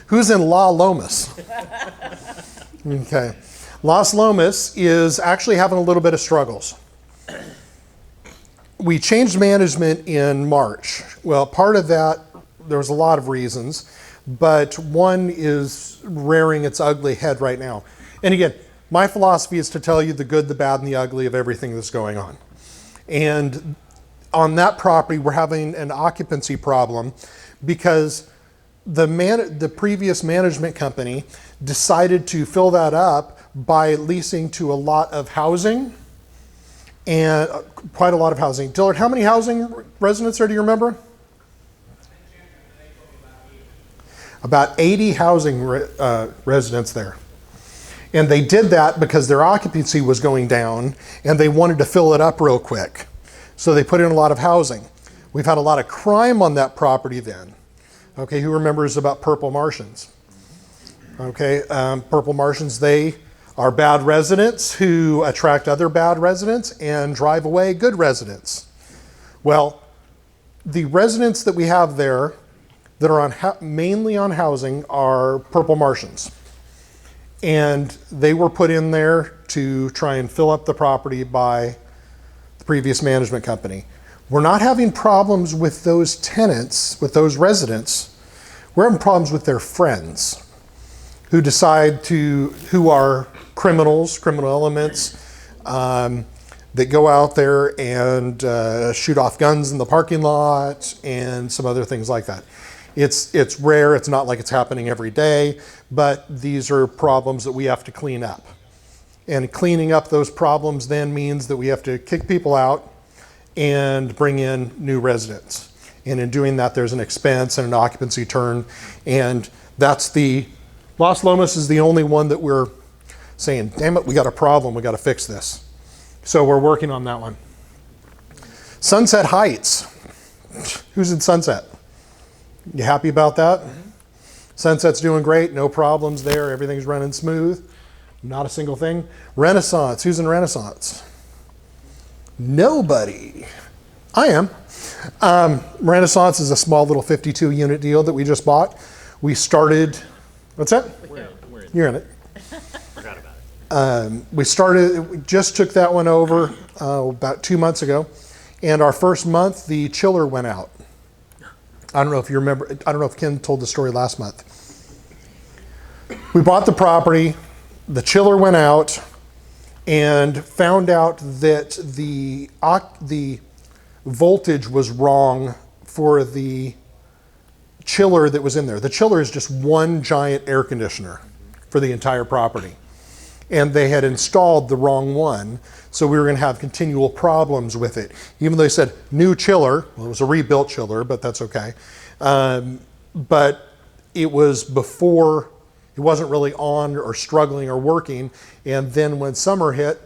Who's in La Lomas? Okay. Las Lomas is actually having a little bit of struggles. We changed management in March. Well, part of that, there was a lot of reasons, but one is rearing its ugly head right now. And again, my philosophy is to tell you the good, the bad, and the ugly of everything that's going on. And on that property, we're having an occupancy problem because the previous management company decided to fill that up by leasing to a lot of housing, and quite a lot of housing. Dillard, how many housing residents there do you remember? About 80 housing residents there. And they did that because their occupancy was going down and they wanted to fill it up real quick. So they put in a lot of housing. We've had a lot of crime on that property then. Okay, who remembers about Purple Martians? Okay, Purple Martians, they are bad residents who attract other bad residents and drive away good residents. Well, the residents that we have there that are mainly on housing are Purple Martians. And they were put in there to try and fill up the property by the previous management company. We're not having problems with those tenants, with those residents. We're having problems with their friends who are criminals, criminal elements, that go out there and shoot off guns in the parking lot and some other things like that. It's rare, it's not like it's happening every day, but these are problems that we have to clean up. And cleaning up those problems then means that we have to kick people out and bring in new residents. And in doing that, there's an expense and an occupancy turn. And that's Las Lomas is the only one that we're saying, damn it, we got a problem, we got to fix this. So we're working on that one. Sunset Heights. Who's in Sunset? You happy about that? Mm-hmm. Sunset's doing great, no problems there, everything's running smooth. Not a single thing. Renaissance, who's in Renaissance? Nobody. I am. Renaissance is a small little 52 unit deal that we just bought. We started, what's that? We're in. You're in it. Forgot about it. We just took that one over about 2 months ago. And our first month, the chiller went out. I don't know if you remember, I don't know if Ken told the story last month. We bought the property, the chiller went out, and found out that the voltage was wrong for the chiller that was in there. The chiller is just one giant air conditioner for the entire property. And they had installed the wrong one, so we were going to have continual problems with it. Even though they said new chiller, well, it was a rebuilt chiller, but that's okay. But it was before, it wasn't really on or struggling or working. And then when summer hit,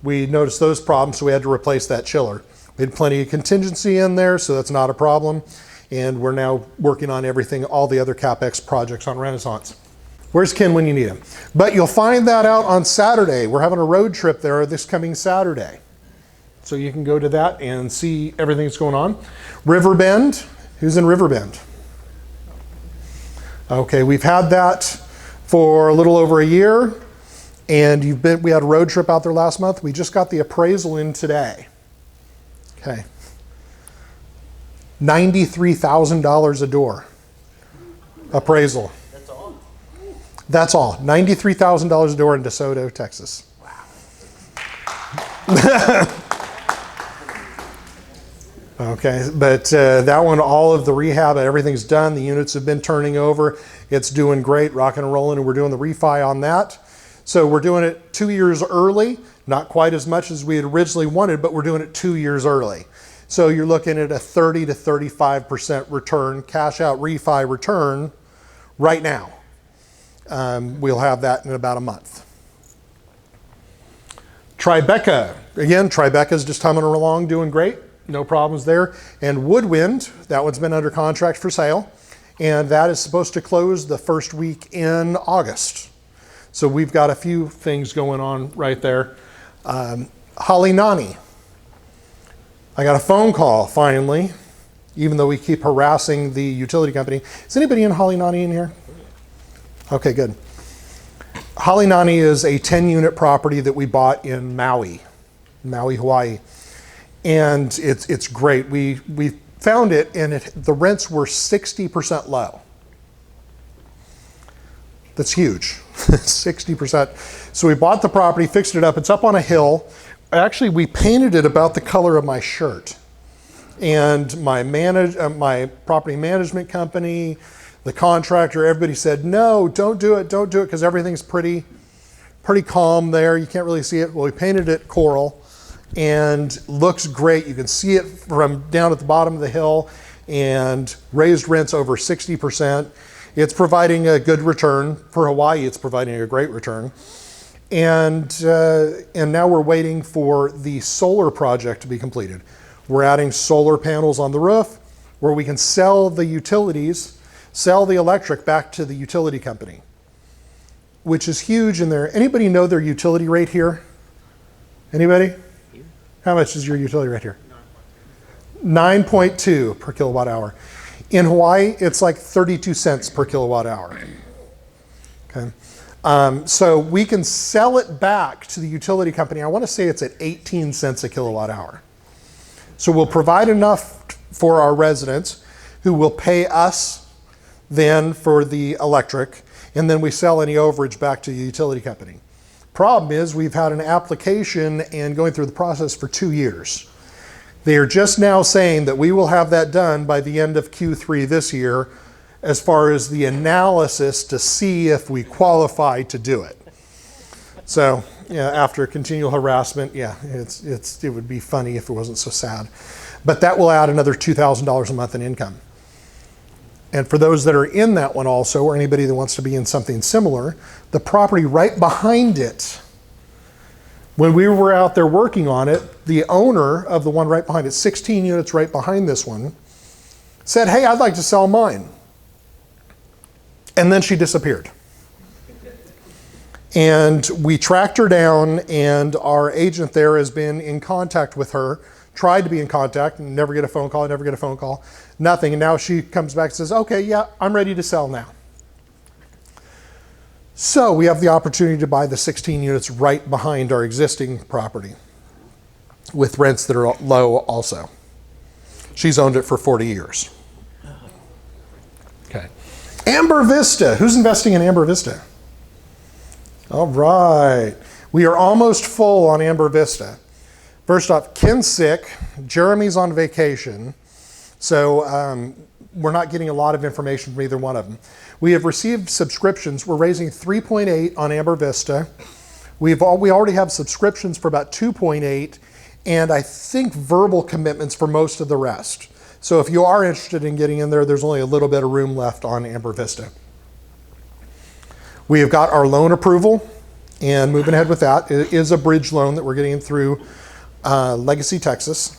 we noticed those problems, so we had to replace that chiller. We had plenty of contingency in there, so that's not a problem. And we're now working on everything, all the other CapEx projects on Renaissance. Where's Ken when you need him? But you'll find that out on Saturday. We're having a road trip there this coming Saturday. So you can go to that and see everything that's going on. Riverbend, who's in Riverbend? Okay, we've had that for a little over a year. And we had a road trip out there last month. We just got the appraisal in today. Okay. $93,000 a door. Appraisal. That's all. $93,000 a door in DeSoto, Texas. Wow. Okay, but that one, all of the rehab, everything's done. The units have been turning over. It's doing great, rocking and rolling, and we're doing the refi on that. So we're doing it 2 years early, not quite as much as we had originally wanted, but we're doing it 2 years early. So you're looking at a 30 to 35% return, cash out refi return right now. We'll have that in about a month. Tribeca. Again, Tribeca's just humming along, doing great. No problems there. And Woodwind, that one's been under contract for sale. And that is supposed to close the first week in August. So we've got a few things going on right there. Holly Nani. I got a phone call finally, even though we keep harassing the utility company. Is anybody in Holly Nani in here? Okay, good. Halinani is a 10-unit property that we bought in Maui, Hawaii. And it's great. We found it, and the rents were 60% low. That's huge, 60%. So we bought the property, fixed it up. It's up on a hill. Actually, we painted it about the color of my shirt. And my property management company, the contractor, everybody said, no, don't do it, because everything's pretty calm there. You can't really see it. Well, we painted it coral, and looks great. You can see it from down at the bottom of the hill, and raised rents over 60%. It's providing a good return. For Hawaii, it's providing a great return. And now we're waiting for the solar project to be completed. We're adding solar panels on the roof where we can sell the electric back to the utility company, which is huge in there. Anybody know their utility rate here? Anybody? How much is your utility rate here? 9.2 per kilowatt hour. In Hawaii, it's like 32 cents per kilowatt hour. Okay. So we can sell it back to the utility company. I want to say it's at 18 cents a kilowatt hour. So we'll provide enough for our residents who will pay us then for the electric, and then we sell any overage back to the utility company. Problem is, we've had an application and going through the process for 2 years. They are just now saying that we will have that done by the end of Q3 this year, as far as the analysis to see if we qualify to do it. So, yeah, after continual harassment, yeah, it would be funny if it wasn't so sad. But that will add another $2,000 a month in income. And for those that are in that one also, or anybody that wants to be in something similar, the property right behind it, when we were out there working on it, the owner of the one right behind it, 16 units right behind this one, said, hey, I'd like to sell mine. And then she disappeared. And we tracked her down, and our agent there has been in contact with her, tried to be in contact, and never get a phone call, nothing. And now she comes back and says, okay, yeah, I'm ready to sell now. So we have the opportunity to buy the 16 units right behind our existing property with rents that are low also. She's owned it for 40 years. Okay. Amber Vista. Who's investing in Amber Vista? All right. We are almost full on Amber Vista. First off, Ken's sick. Jeremy's on vacation. So we're not getting a lot of information from either one of them. We have received subscriptions. We're raising 3.8 on Amber Vista. We already have subscriptions for about 2.8, and I think verbal commitments for most of the rest. So if you are interested in getting in there, there's only a little bit of room left on Amber Vista. We have got our loan approval and moving ahead with that. It is a bridge loan that we're getting through Legacy, Texas.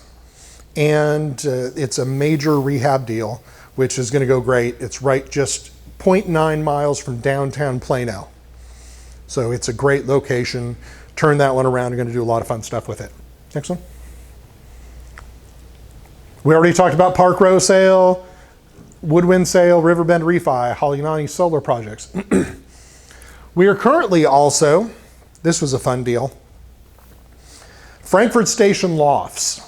And it's a major rehab deal, which is going to go great. It's right just 0.9 miles from downtown Plano. So it's a great location. Turn that one around. We're going to do a lot of fun stuff with it. Next one. We already talked about Park Row sale, Woodwind sale, Riverbend refi, Halinani solar projects. We are currently also, this was a fun deal, Frankfurt Station Lofts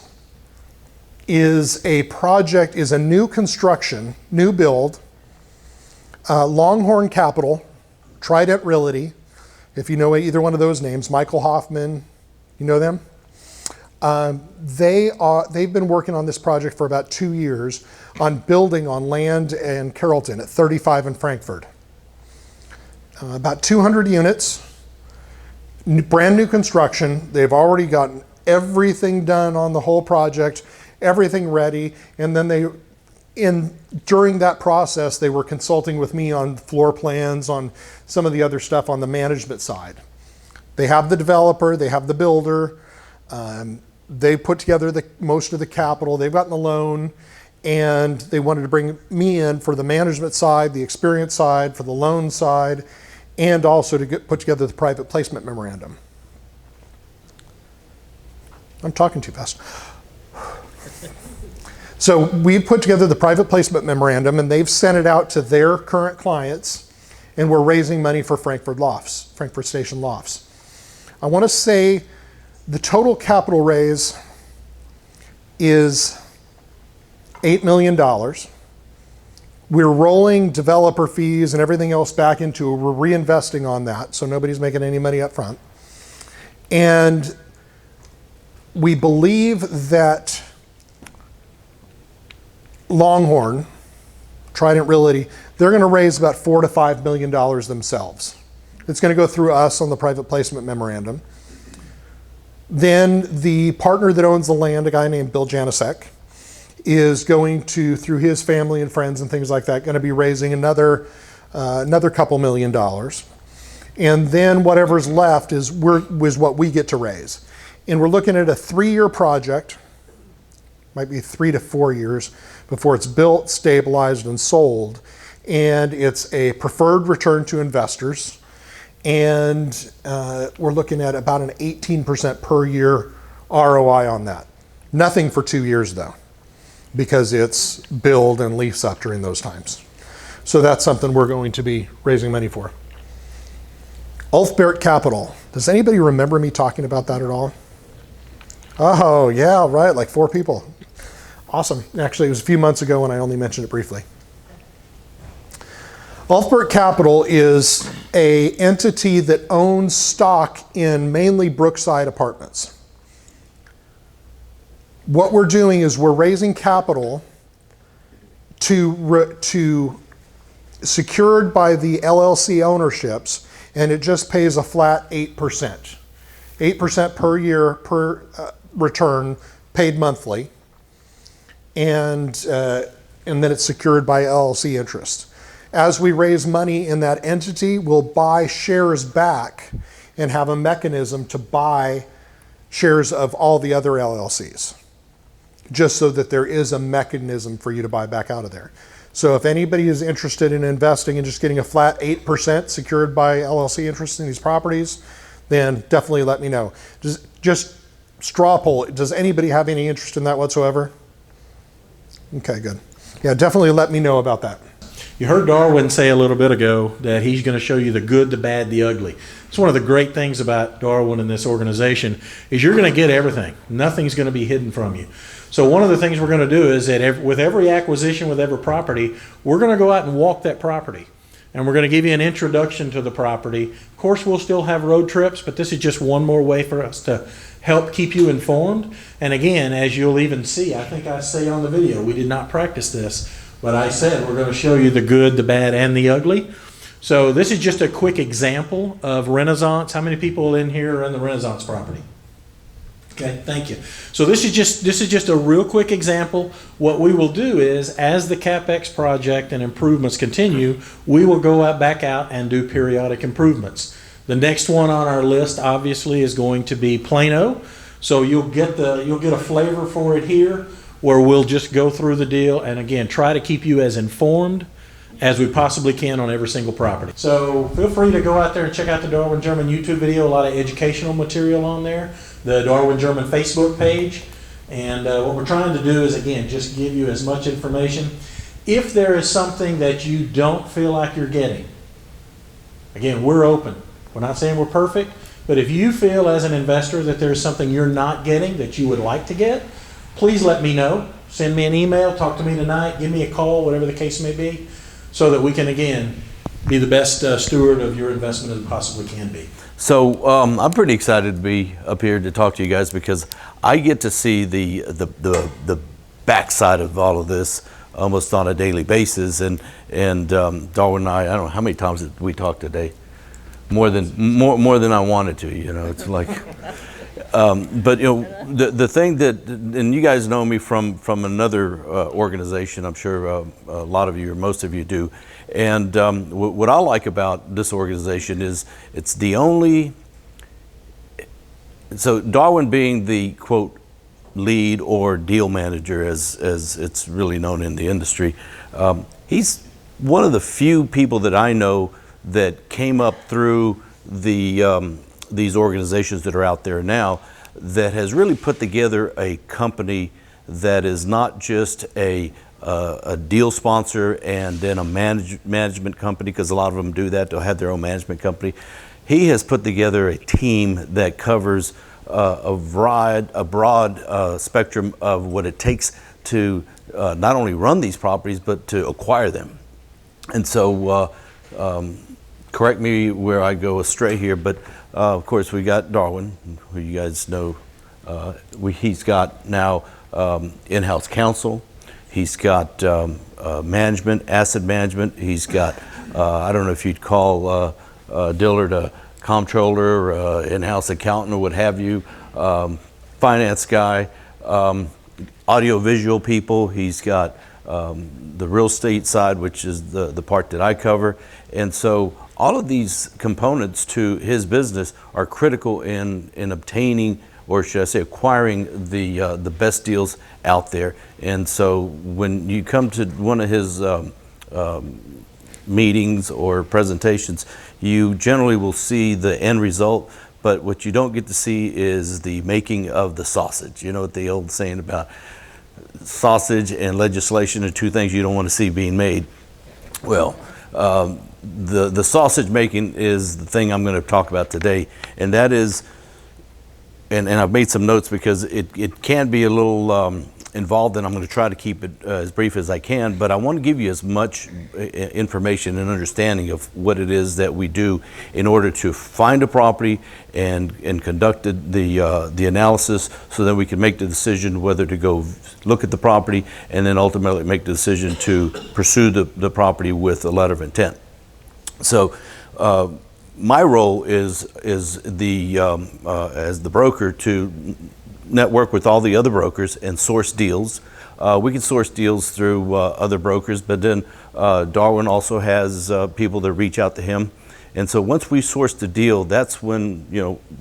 is a new construction, new build, Longhorn Capital, Trident Realty, if you know either one of those names, Michael Hoffman, you know them? They've been working on this project for about 2 years on building on land in Carrollton at 35 in Frankfurt. About 200 units, brand new construction. They've already gotten everything done on the whole project, everything ready, and then during that process, they were consulting with me on floor plans, on some of the other stuff on the management side. They have the developer, they have the builder, they put together most of the capital, they've gotten the loan, and they wanted to bring me in for the management side, the experience side, for the loan side, and also to put together the private placement memorandum. I'm talking too fast. So we put together the private placement memorandum, and they've sent it out to their current clients, and we're raising money for Frankfurt Station Lofts. I want to say the total capital raise is $8 million. We're rolling developer fees and everything else back into it. We're reinvesting on that, so nobody's making any money up front. And we believe that Longhorn, Trident Realty, they're going to raise about $4 to $5 million themselves. It's going to go through us on the private placement memorandum. Then the partner that owns the land, a guy named Bill Janicek, is going to, through his family and friends and things like that, going to be raising another couple $1 million. And then whatever's left is what we get to raise. And we're looking at a 3-year project, might be 3 to 4 years before it's built, stabilized, and sold. And it's a preferred return to investors. And we're looking at about an 18% per year ROI on that. Nothing for 2 years though, because it's build and lease up during those times. So that's something we're going to be raising money for. Ulf-Barrett Capital. Does anybody remember me talking about that at all? Oh yeah, right, like 4 people. Awesome. Actually, it was a few months ago when I only mentioned it briefly. Ulf-Barrett Capital is an entity that owns stock in mainly Brookside Apartments. What we're doing is we're raising capital to secured by the LLC ownerships, and it just pays a flat 8%. 8% per year per return paid monthly, and then it's secured by LLC interest. As we raise money in that entity, we'll buy shares back and have a mechanism to buy shares of all the other LLCs, just so that there is a mechanism for you to buy back out of there. So if anybody is interested in investing and just getting a flat 8% secured by LLC interest in these properties, then definitely let me know. Just straw poll, does anybody have any interest in that whatsoever? Okay, good. Yeah, definitely let me know about that. You heard Darwin say a little bit ago that he's going to show you the good, the bad, the ugly. It's one of the great things about Darwin and this organization is you're going to get everything. Nothing's going to be hidden from you. So one of the things we're going to do is that with every acquisition, with every property, we're going to go out and walk that property. And we're going to give you an introduction to the property. Of course, we'll still have road trips, but this is just one more way for us to help keep you informed. And again, as you'll even see, I think I say on the video, we did not practice this, but I said we're going to show you the good, the bad, and the ugly. So this is just a quick example of Renaissance. How many people in here are in the Renaissance property? Okay, thank you. So this is just a real quick example. What we will do is, as the CapEx project and improvements continue, we will go back out and do periodic improvements. The next one on our list, obviously, is going to be Plano. So you'll get a flavor for it here, where we'll just go through the deal and again try to keep you as informed as we possibly can on every single property. So feel free to go out there and check out the Darwin German YouTube video. A lot of educational material on there. The Darwin German Facebook page. And what we're trying to do is, again, just give you as much information. If there is something that you don't feel like you're getting, again, we're open. We're not saying we're perfect, but if you feel as an investor that there's something you're not getting that you would like to get, please let me know. Send me an email, talk to me tonight, give me a call, whatever the case may be, so that we can, again, be the best steward of your investment as we possibly can be. So I'm pretty excited to be up here to talk to you guys because I get to see the backside of all of this almost on a daily basis. And Darwin and I don't know how many times did we talk today. More than I wanted to. You know, it's like. But you know, the thing that, and you guys know me from another organization, I'm sure a lot of you or most of you do, and what I like about this organization is it's the only, so Darwin being the quote lead or deal manager as it's really known in the industry, he's one of the few people that I know that came up through these organizations that are out there now that has really put together a company that is not just a a deal sponsor and then a management company, because a lot of them do that. They'll have their own management company. He has put together a team that covers a broad spectrum of what it takes to not only run these properties, but to acquire them. And so, correct me where I go astray here, but of course we got Darwin, who you guys know. He's got now in-house counsel. He's got management, asset management. He's got, I don't know if you'd call Dillard a comptroller, in-house accountant, or what have you, finance guy, audio-visual people. He's got the real estate side, which is the part that I cover. And so all of these components to his business are critical in obtaining, or should I say acquiring, the best deals out there. And so when you come to one of his meetings or presentations, you generally will see the end result, but what you don't get to see is the making of the sausage. You know what the old saying about sausage and legislation are two things you don't want to see being made. Well, the sausage making is the thing I'm going to talk about today, and that is, and I've made some notes because it can be a little involved, and I'm going to try to keep it as brief as I can, but I want to give you as much information and understanding of what it is that we do in order to find a property and conduct the analysis, so that we can make the decision whether to go look at the property and then ultimately make the decision to pursue the property with a letter of intent. So my role is as the broker to network with all the other brokers and source deals. We can source deals through other brokers, but then Darwin also has people that reach out to him. And so once we source the deal, that's when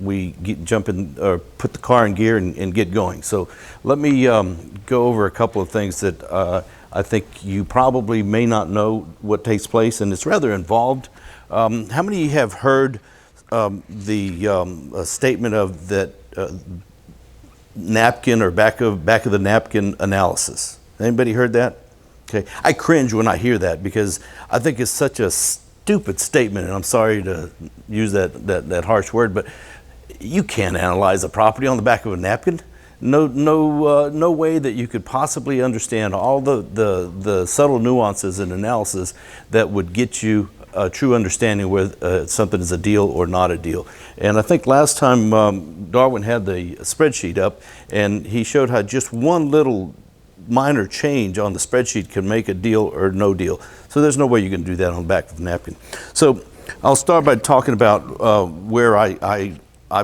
we jump in or put the car in gear and get going. So let me go over a couple of things that I think you probably may not know what takes place, and it's rather involved. How many of you have heard the statement of that napkin or back of the napkin analysis? Anybody heard that? Okay, I cringe when I hear that because I think it's such a stupid statement, and I'm sorry to use that harsh word, but you can't analyze a property on the back of a napkin. No way that you could possibly understand all the subtle nuances and analysis that would get you a true understanding whether something is a deal or not a deal. And I think last time Darwin had the spreadsheet up, and he showed how just one little minor change on the spreadsheet can make a deal or no deal. So there's no way you can do that on the back of a napkin. So I'll start by talking about where I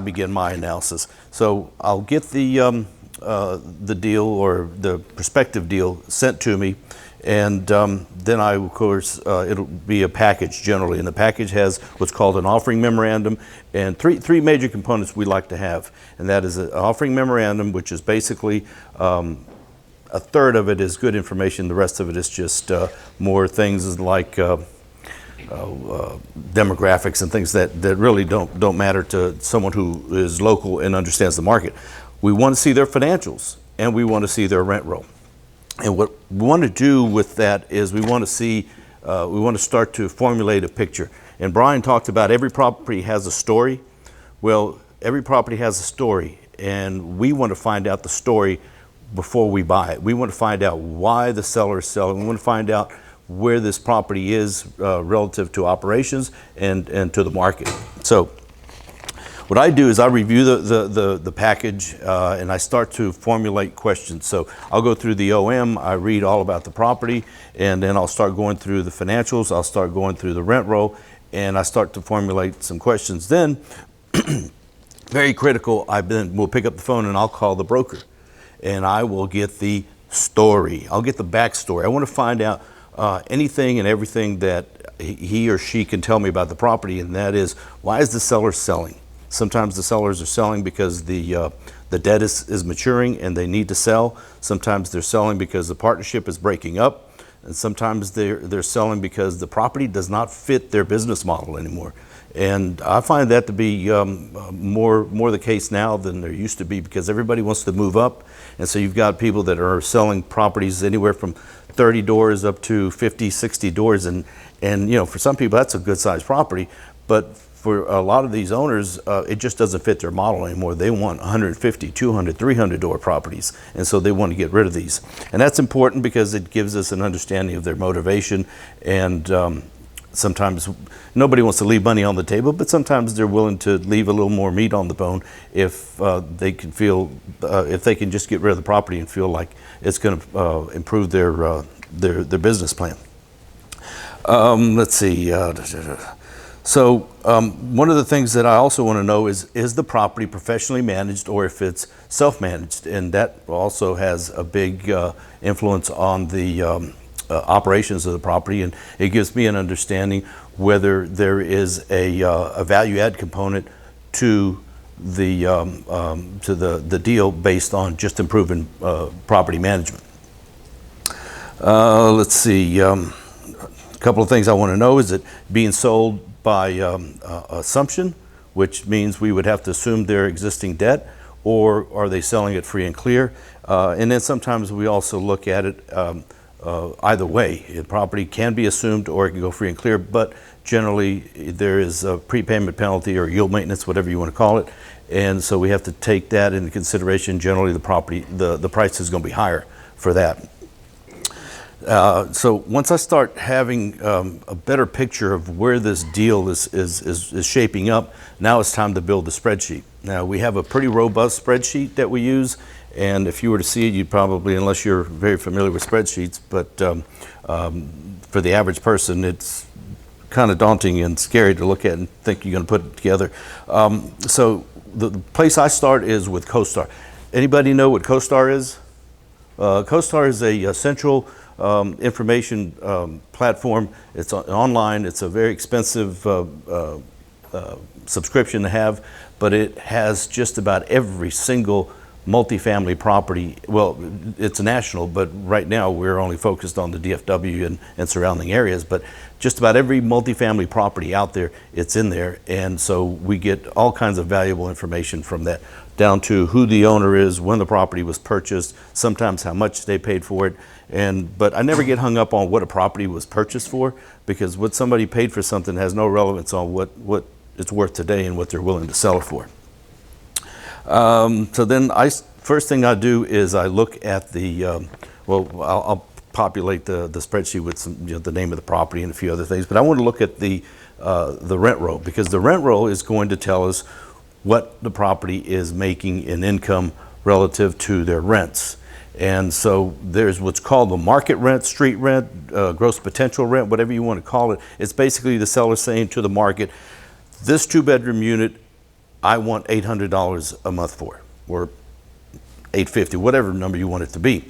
begin my analysis. So I'll get the deal or the prospective deal sent to me, and then I, of course, it'll be a package generally, and the package has what's called an offering memorandum, and three major components we like to have, and that is an offering memorandum, which is basically a third of it is good information, the rest of it is just more things like demographics and things that really don't matter to someone who is local and understands the market. We want to see their financials, and we want to see their rent roll. And what we want to do with that is we want to start to formulate a picture. And Brian talked about every property has a story. Well, every property has a story, and we want to find out the story before we buy it. We want to find out why the seller is selling. We want to find out where this property is relative to operations and to the market. So what I do is I review the package and I start to formulate questions. So I'll go through the OM, I read all about the property, and then I'll start going through the financials, I'll start going through the rent roll, and I start to formulate some questions. Then, very critical, we'll pick up the phone and I'll call the broker, and I will get the story. I'll get the backstory. I want to find out anything and everything that he or she can tell me about the property, and that is, why is the seller selling? Sometimes the sellers are selling because the debt is maturing and they need to sell. Sometimes they're selling because the partnership is breaking up, and sometimes they're selling because the property does not fit their business model anymore. And I find that to be more the case now than there used to be, because everybody wants to move up, and so you've got people that are selling properties anywhere from 30 doors up to 50, 60 doors. And for some people, that's a good sized property. But for a lot of these owners, it just doesn't fit their model anymore. They want 150, 200, 300 door properties. And so they want to get rid of these. And that's important because it gives us an understanding of their motivation. And sometimes nobody wants to leave money on the table, but sometimes they're willing to leave a little more meat on the bone if they can feel, if they can just get rid of the property and feel like it's going to improve their business plan. Let's see. So one of the things that I also want to know is the property professionally managed or if it's self-managed? And that also has a big influence on the operations of the property, and it gives me an understanding whether there is a value add component to the deal based on just improving property management. Let's see. A couple of things I want to know: is it being sold by assumption, which means we would have to assume their existing debt, or are they selling it free and clear? And then sometimes we also look at it either way. A property can be assumed or it can go free and clear, but generally there is a prepayment penalty or yield maintenance, whatever you want to call it. And so we have to take that into consideration. Generally the property, the price is going to be higher for that. So once I start having a better picture of where this deal is shaping up, now it's time to build the spreadsheet. Now we have a pretty robust spreadsheet that we use, and if you were to see it, you'd probably, unless you're very familiar with spreadsheets, but for the average person, it's kind of daunting and scary to look at and think you're going to put it together. So the place I start is with CoStar. Anybody know what CoStar is? CoStar is a central information platform. It's online. It's a very expensive subscription to have, but it has just about every single multifamily property. Well, it's national, but right now we're only focused on the DFW and surrounding areas, but just about every multifamily property out there, it's in there. And so we get all kinds of valuable information from that, down to who the owner is, when the property was purchased, sometimes how much they paid for it. But I never get hung up on what a property was purchased for, because what somebody paid for something has no relevance on what it's worth today and what they're willing to sell it for. So then first thing I do is I look at the, I'll populate the spreadsheet with some, the name of the property and a few other things, but I want to look at the rent roll, because the rent roll is going to tell us what the property is making in income relative to their rents. And so there's what's called the market rent, street rent, gross potential rent, whatever you want to call it. It's basically the seller saying to the market, this 2-bedroom unit, I want $800 a month for, or $850, whatever number you want it to be.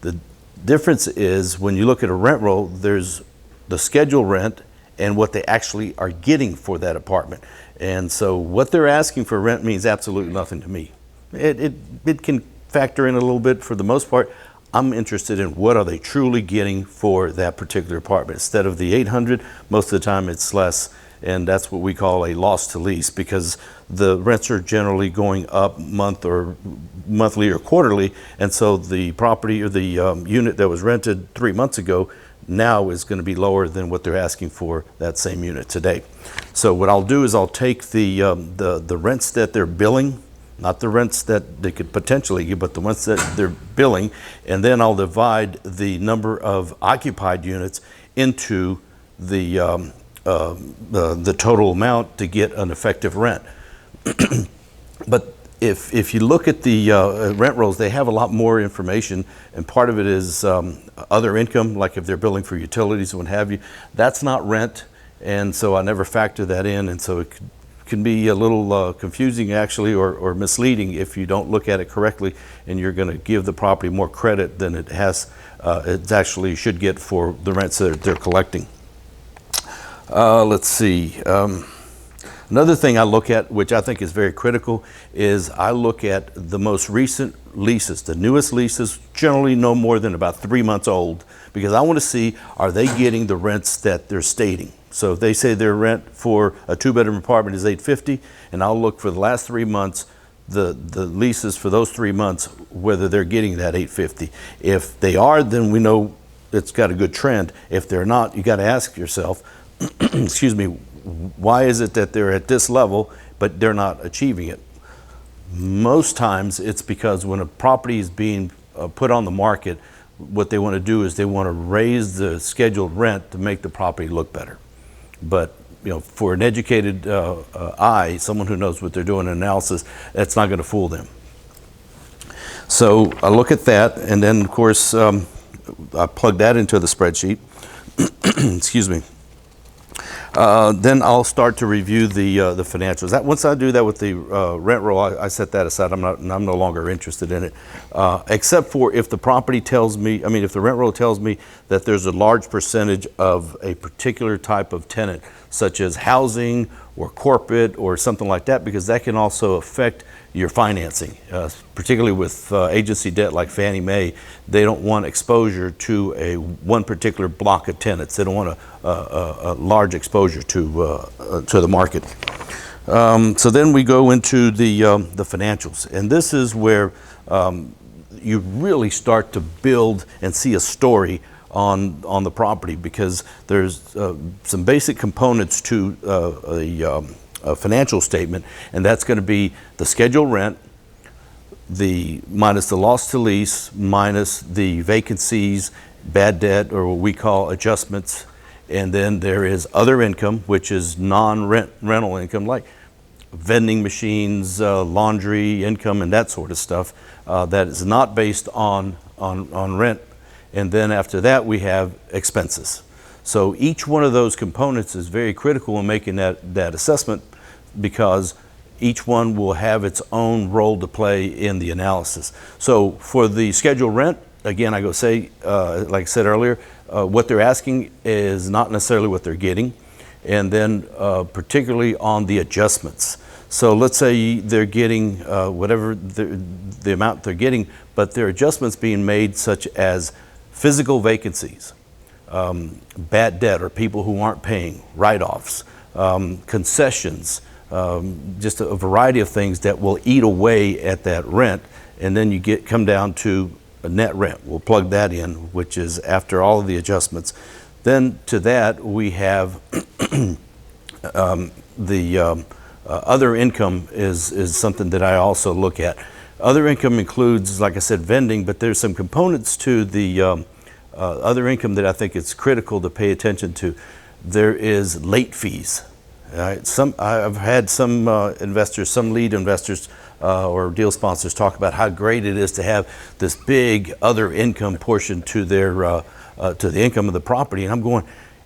The difference is when you look at a rent roll, there's the scheduled rent and what they actually are getting for that apartment. And so what they're asking for rent means absolutely nothing to me. It can factor in a little bit. For the most part, I'm interested in what are they truly getting for that particular apartment. Instead of the 800, most of the time it's less. And that's what we call a loss to lease, because the rents are generally going up monthly or quarterly, and so the property or the unit that was rented 3 months ago now is going to be lower than what they're asking for that same unit today. So what I'll do is I'll take the rents that they're billing, not the rents that they could potentially give, but the ones that they're billing, and then I'll divide the number of occupied units into the total amount to get an effective rent. But if you look at the rent rolls, they have a lot more information, and part of it is other income, like if they're billing for utilities and what have you. That's not rent, and so I never factor that in, and so it can be a little confusing actually, or misleading if you don't look at it correctly, and you're going to give the property more credit than it actually should get for the rents that they're collecting. Let's see. Another thing I look at, which I think is very critical, is I look at the most recent leases. The newest leases, generally no more than about 3 months old, because I want to see, are they getting the rents that they're stating? So if they say their rent for a 2-bedroom apartment is $850, and I'll look for the last 3 months, the leases for those 3 months, whether they're getting that $850. If they are, then we know it's got a good trend. If they're not, you got to ask yourself, excuse me, why is it that they're at this level but they're not achieving it? Most times it's because when a property is being put on the market, what they want to do is they want to raise the scheduled rent to make the property look better. But for an educated eye, someone who knows what they're doing in analysis, that's not going to fool them. So I look at that, and then of course I plug that into the spreadsheet. Excuse me. Then I'll start to review the financials. Once I do that with the rent roll, I set that aside. I'm no longer interested in it, except for if the property tells me, if the rent roll tells me that there's a large percentage of a particular type of tenant, such as housing or corporate or something like that, because that can also affect your financing, particularly with agency debt like Fannie Mae. They don't want exposure to one particular block of tenants. They don't want a large exposure to the market. So then we go into the financials, and this is where you really start to build and see a story on the property, because there's some basic components to a financial statement, and that's going to be the scheduled rent, minus the loss to lease, minus the vacancies, bad debt, or what we call adjustments, and then there is other income, which is non-rental income, like vending machines, laundry income, and that sort of stuff that is not based on rent. And then after that, we have expenses. So each one of those components is very critical in making that assessment, because each one will have its own role to play in the analysis. So for the scheduled rent, again, I go say, like I said earlier, what they're asking is not necessarily what they're getting. And then particularly on the adjustments. So let's say they're getting whatever the amount they're getting, but there are adjustments being made such as physical vacancies, bad debt or people who aren't paying, write-offs, concessions, just a variety of things that will eat away at that rent, and then you come down to a net rent. We'll plug that in, which is after all of the adjustments. Then to that we have the other income is something that I also look at. Other income includes, like I said, vending, but there's some components to the other income that I think it's critical to pay attention to. There is late fees. I've had some investors, some lead investors or deal sponsors talk about how great it is to have this big other income portion to their to the income of the property. And I'm going,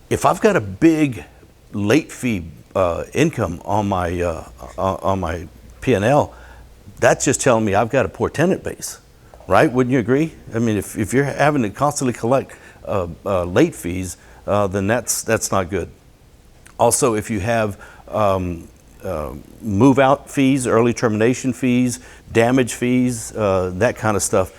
if I've got a big late fee income on my P&L, that's just telling me I've got a poor tenant base, right? Wouldn't you agree? I mean, if you're having to constantly collect late fees, then that's not good. Also, if you have move-out fees, early termination fees, damage fees, that kind of stuff,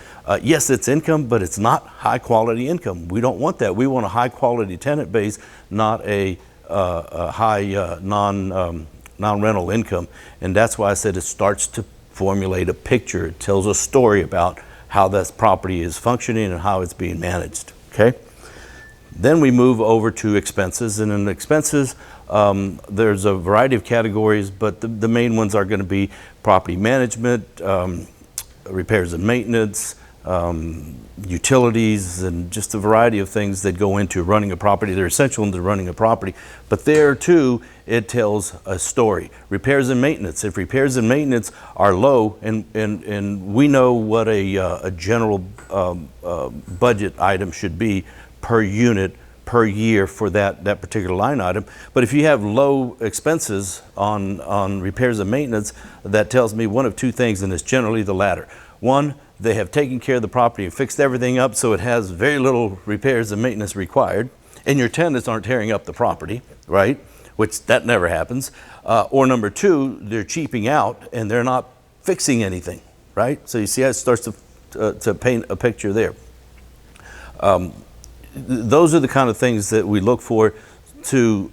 yes, it's income, but it's not high-quality income. We don't want that. We want a high-quality tenant base, not a high non-rental income. And that's why I said it starts to formulate a picture. It tells a story about how this property is functioning and how it's being managed, okay? Then we move over to expenses, and in the expenses, there's a variety of categories, but the main ones are going to be property management, repairs and maintenance, utilities, and just a variety of things that go into running a property. They're essential into running a property, but there too, it tells a story. Repairs and maintenance. If repairs and maintenance are low, and we know what a general budget item should be per unit per year for that particular line item. But if you have low expenses on repairs and maintenance, that tells me one of two things, and it's generally the latter. One, they have taken care of the property and fixed everything up so it has very little repairs and maintenance required, and your tenants aren't tearing up the property, right? Which that never happens. Or number two, they're cheaping out and they're not fixing anything, right? So you see how it starts to paint a picture there. Those are the kind of things that we look for to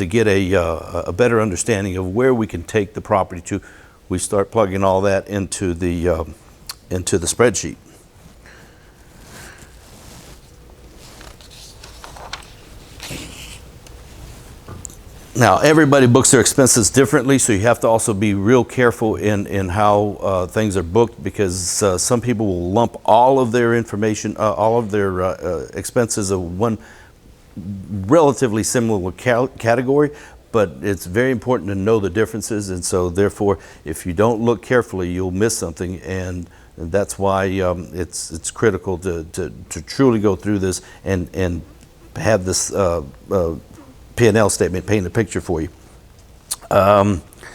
get a better understanding of where we can take the property to. We start plugging all that into the spreadsheet. Now, everybody books their expenses differently, so you have to also be real careful in how things are booked, because some people will lump all of their information, all of their expenses of one relatively similar category, but it's very important to know the differences, and so therefore, if you don't look carefully, you'll miss something, and that's why it's critical to truly go through this and have this P&L statement paint a picture for you. Another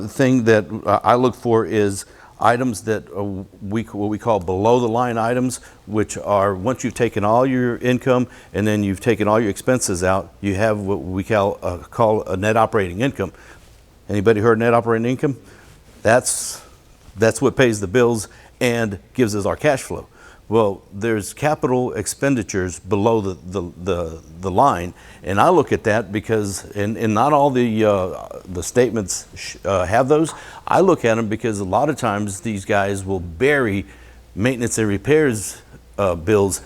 thing that I look for is items that what we call below the line items, which are once you've taken all your income and then you've taken all your expenses out, you have what we call a net operating income. Anybody heard net operating income? That's what pays the bills and gives us our cash flow. Well, there's capital expenditures below the line, and I look at that because, and not all the statements have those. I look at them because a lot of times these guys will bury maintenance and repairs bills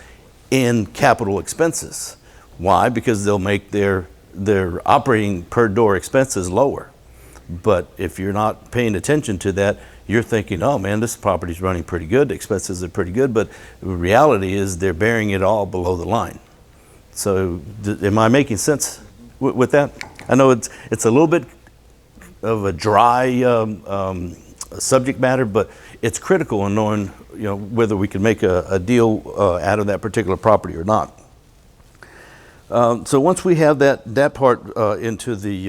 in capital expenses. Why? Because they'll make their operating per door expenses lower. But if you're not paying attention to that, you're thinking, oh man, this property's running pretty good, the expenses are pretty good, but the reality is they're bearing it all below the line. So am I making sense with that? I know it's a little bit of a dry subject matter, but it's critical in knowing whether we can make a deal out of that particular property or not. So once we have that part into the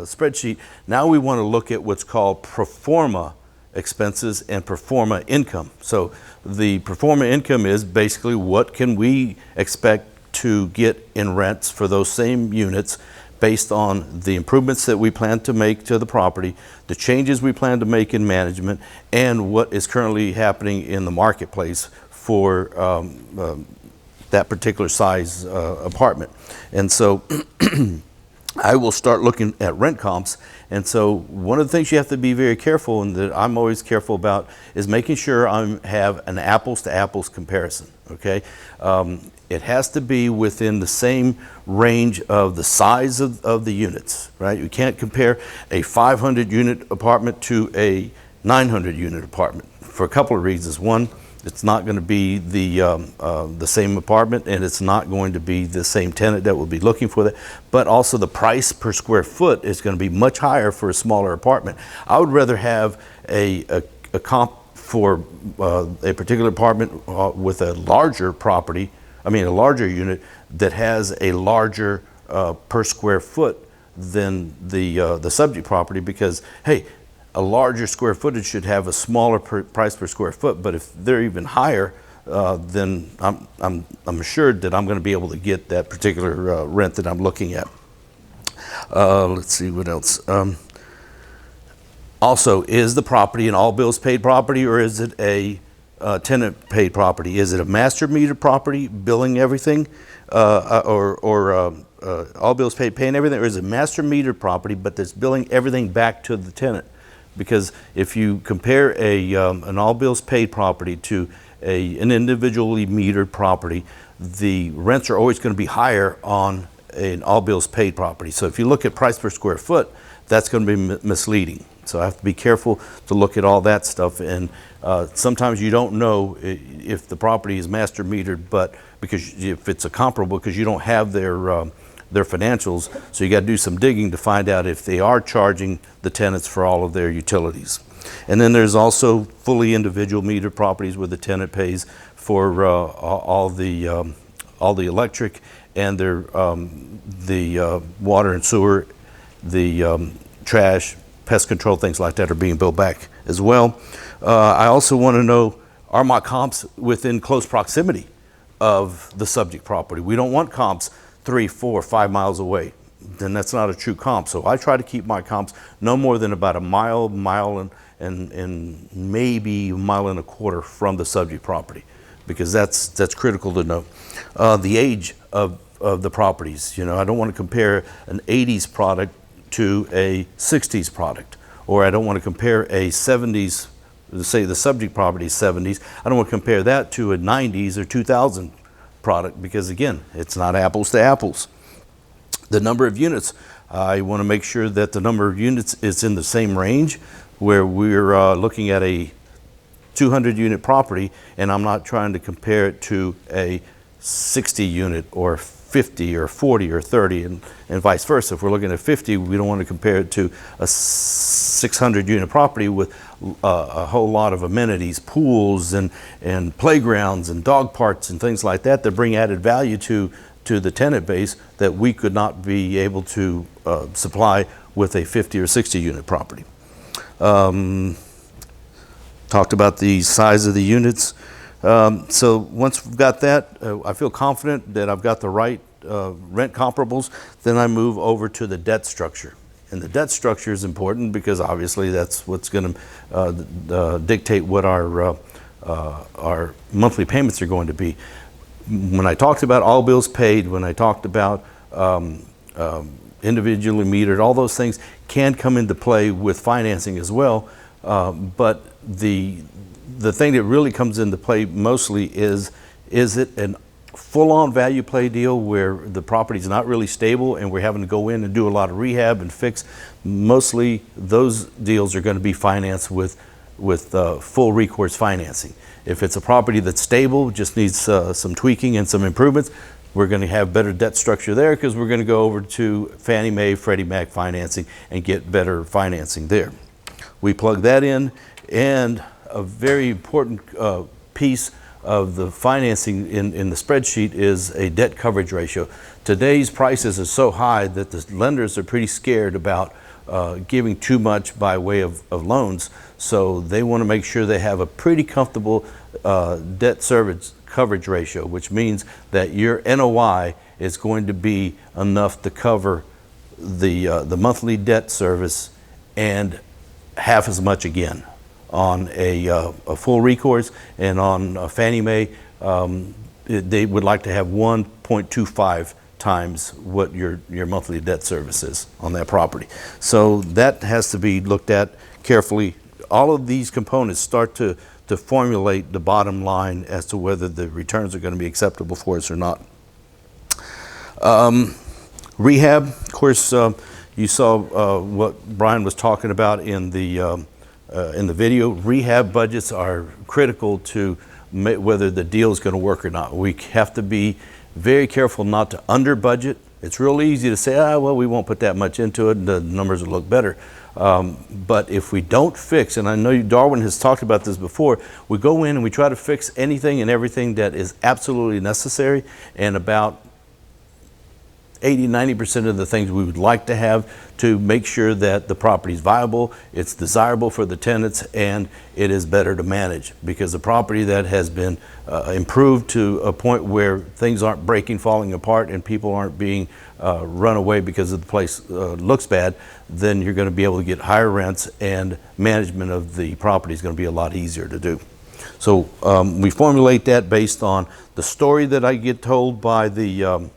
spreadsheet, now we want to look at what's called pro forma expenses and pro forma income. So the pro forma income is basically what can we expect to get in rents for those same units based on the improvements that we plan to make to the property, the changes we plan to make in management, and what is currently happening in the marketplace for that particular size apartment. And so I will start looking at rent comps. And so one of the things you have to be very careful, and that I'm always careful about, is making sure I have an apples to apples comparison, okay? It has to be within the same range of the size of the units, right? You can't compare a 500 unit apartment to a 900 unit apartment for a couple of reasons. One, it's not going to be the same apartment, and it's not going to be the same tenant that will be looking for that. But also the price per square foot is going to be much higher for a smaller apartment. I would rather have a comp for a particular apartment with a larger property, a larger unit that has a larger per square foot than the subject property, because hey, a larger square footage should have a smaller price per square foot, but if they're even higher, then I'm assured that I'm going to be able to get that particular rent that I'm looking at. Let's see what else. Also, is the property an all bills paid property, or is it a tenant paid property? Is it a master meter property, billing everything, or all bills paid, paying everything, or is it master meter property but that's billing everything back to the tenant? Because if you compare an all bills paid property to an individually metered property, the rents are always going to be higher on an all bills paid property. So if you look at price per square foot, that's going to be misleading. So I have to be careful to look at all that stuff. And sometimes you don't know if the property is master metered, but because if it's a comparable, because you don't have their financials, so you got to do some digging to find out if they are charging the tenants for all of their utilities. And then there's also fully individual meter properties where the tenant pays for all the electric and their the water and sewer, the trash, pest control, things like that are being billed back as well. I also want to know, are my comps within close proximity of the subject property? We don't want comps 3, 4, 5 miles away. Then that's not a true comp. So I try to keep my comps no more than about a mile and maybe a mile and a quarter from the subject property, because that's critical to know. The age of the properties. I don't want to compare an 80s product to a 60s product, or I don't want to compare a 70s, say the subject property is 70s. I don't want to compare that to a 90s or 2000 product, because again, it's not apples to apples. The number of units, I want to make sure that the number of units is in the same range, where we're looking at a 200 unit property, and I'm not trying to compare it to a 60 unit or 50 or 40 or 30 and vice versa. If we're looking at 50, we don't want to compare it to a 600 unit property with a whole lot of amenities, pools and playgrounds and dog parks and things like that bring added value to the tenant base that we could not be able to supply with a 50 or 60 unit property. Talked about the size of the units. So once we've got that, I feel confident that I've got the right rent comparables. Then I move over to the debt structure. And the debt structure is important because obviously that's what's going to dictate what our monthly payments are going to be. When I talked about all bills paid, when I talked about individually metered, all those things can come into play with financing as well. But the thing that really comes into play mostly is it a full-on value play deal where the property is not really stable and we're having to go in and do a lot of rehab and fix. Mostly those deals are going to be financed with full recourse financing. If it's a property that's stable, just needs some tweaking and some improvements, we're going to have better debt structure there because we're going to go over to Fannie Mae, Freddie Mac financing and get better financing there. We plug that in, and a very important piece of the financing in the spreadsheet is a debt coverage ratio. Today's prices are so high that the lenders are pretty scared about giving too much by way of loans, so they want to make sure they have a pretty comfortable debt service coverage ratio, which means that your NOI is going to be enough to cover the monthly debt service and half as much again. On a full recourse and on Fannie Mae, they would like to have 1.25 times what your monthly debt service is on that property. So that has to be looked at carefully. All of these components start to formulate the bottom line as to whether the returns are going to be acceptable for us or not. Rehab, of course, you saw what Brian was talking about in the video. Rehab budgets are critical to whether the deal is going to work or not. We have to be very careful not to under budget. It's real easy to say, well, we won't put that much into it and the numbers will look better. But if we don't fix, and I know Darwin has talked about this before, we go in and we try to fix anything and everything that is absolutely necessary, and about 80–90% of the things we would like to have to make sure that the property is viable, it's desirable for the tenants, and it is better to manage. Because a property that has been improved to a point where things aren't breaking, falling apart, and people aren't being run away because the place looks bad, then you're going to be able to get higher rents, and management of the property is going to be a lot easier to do. So we formulate that based on the story that I get told by the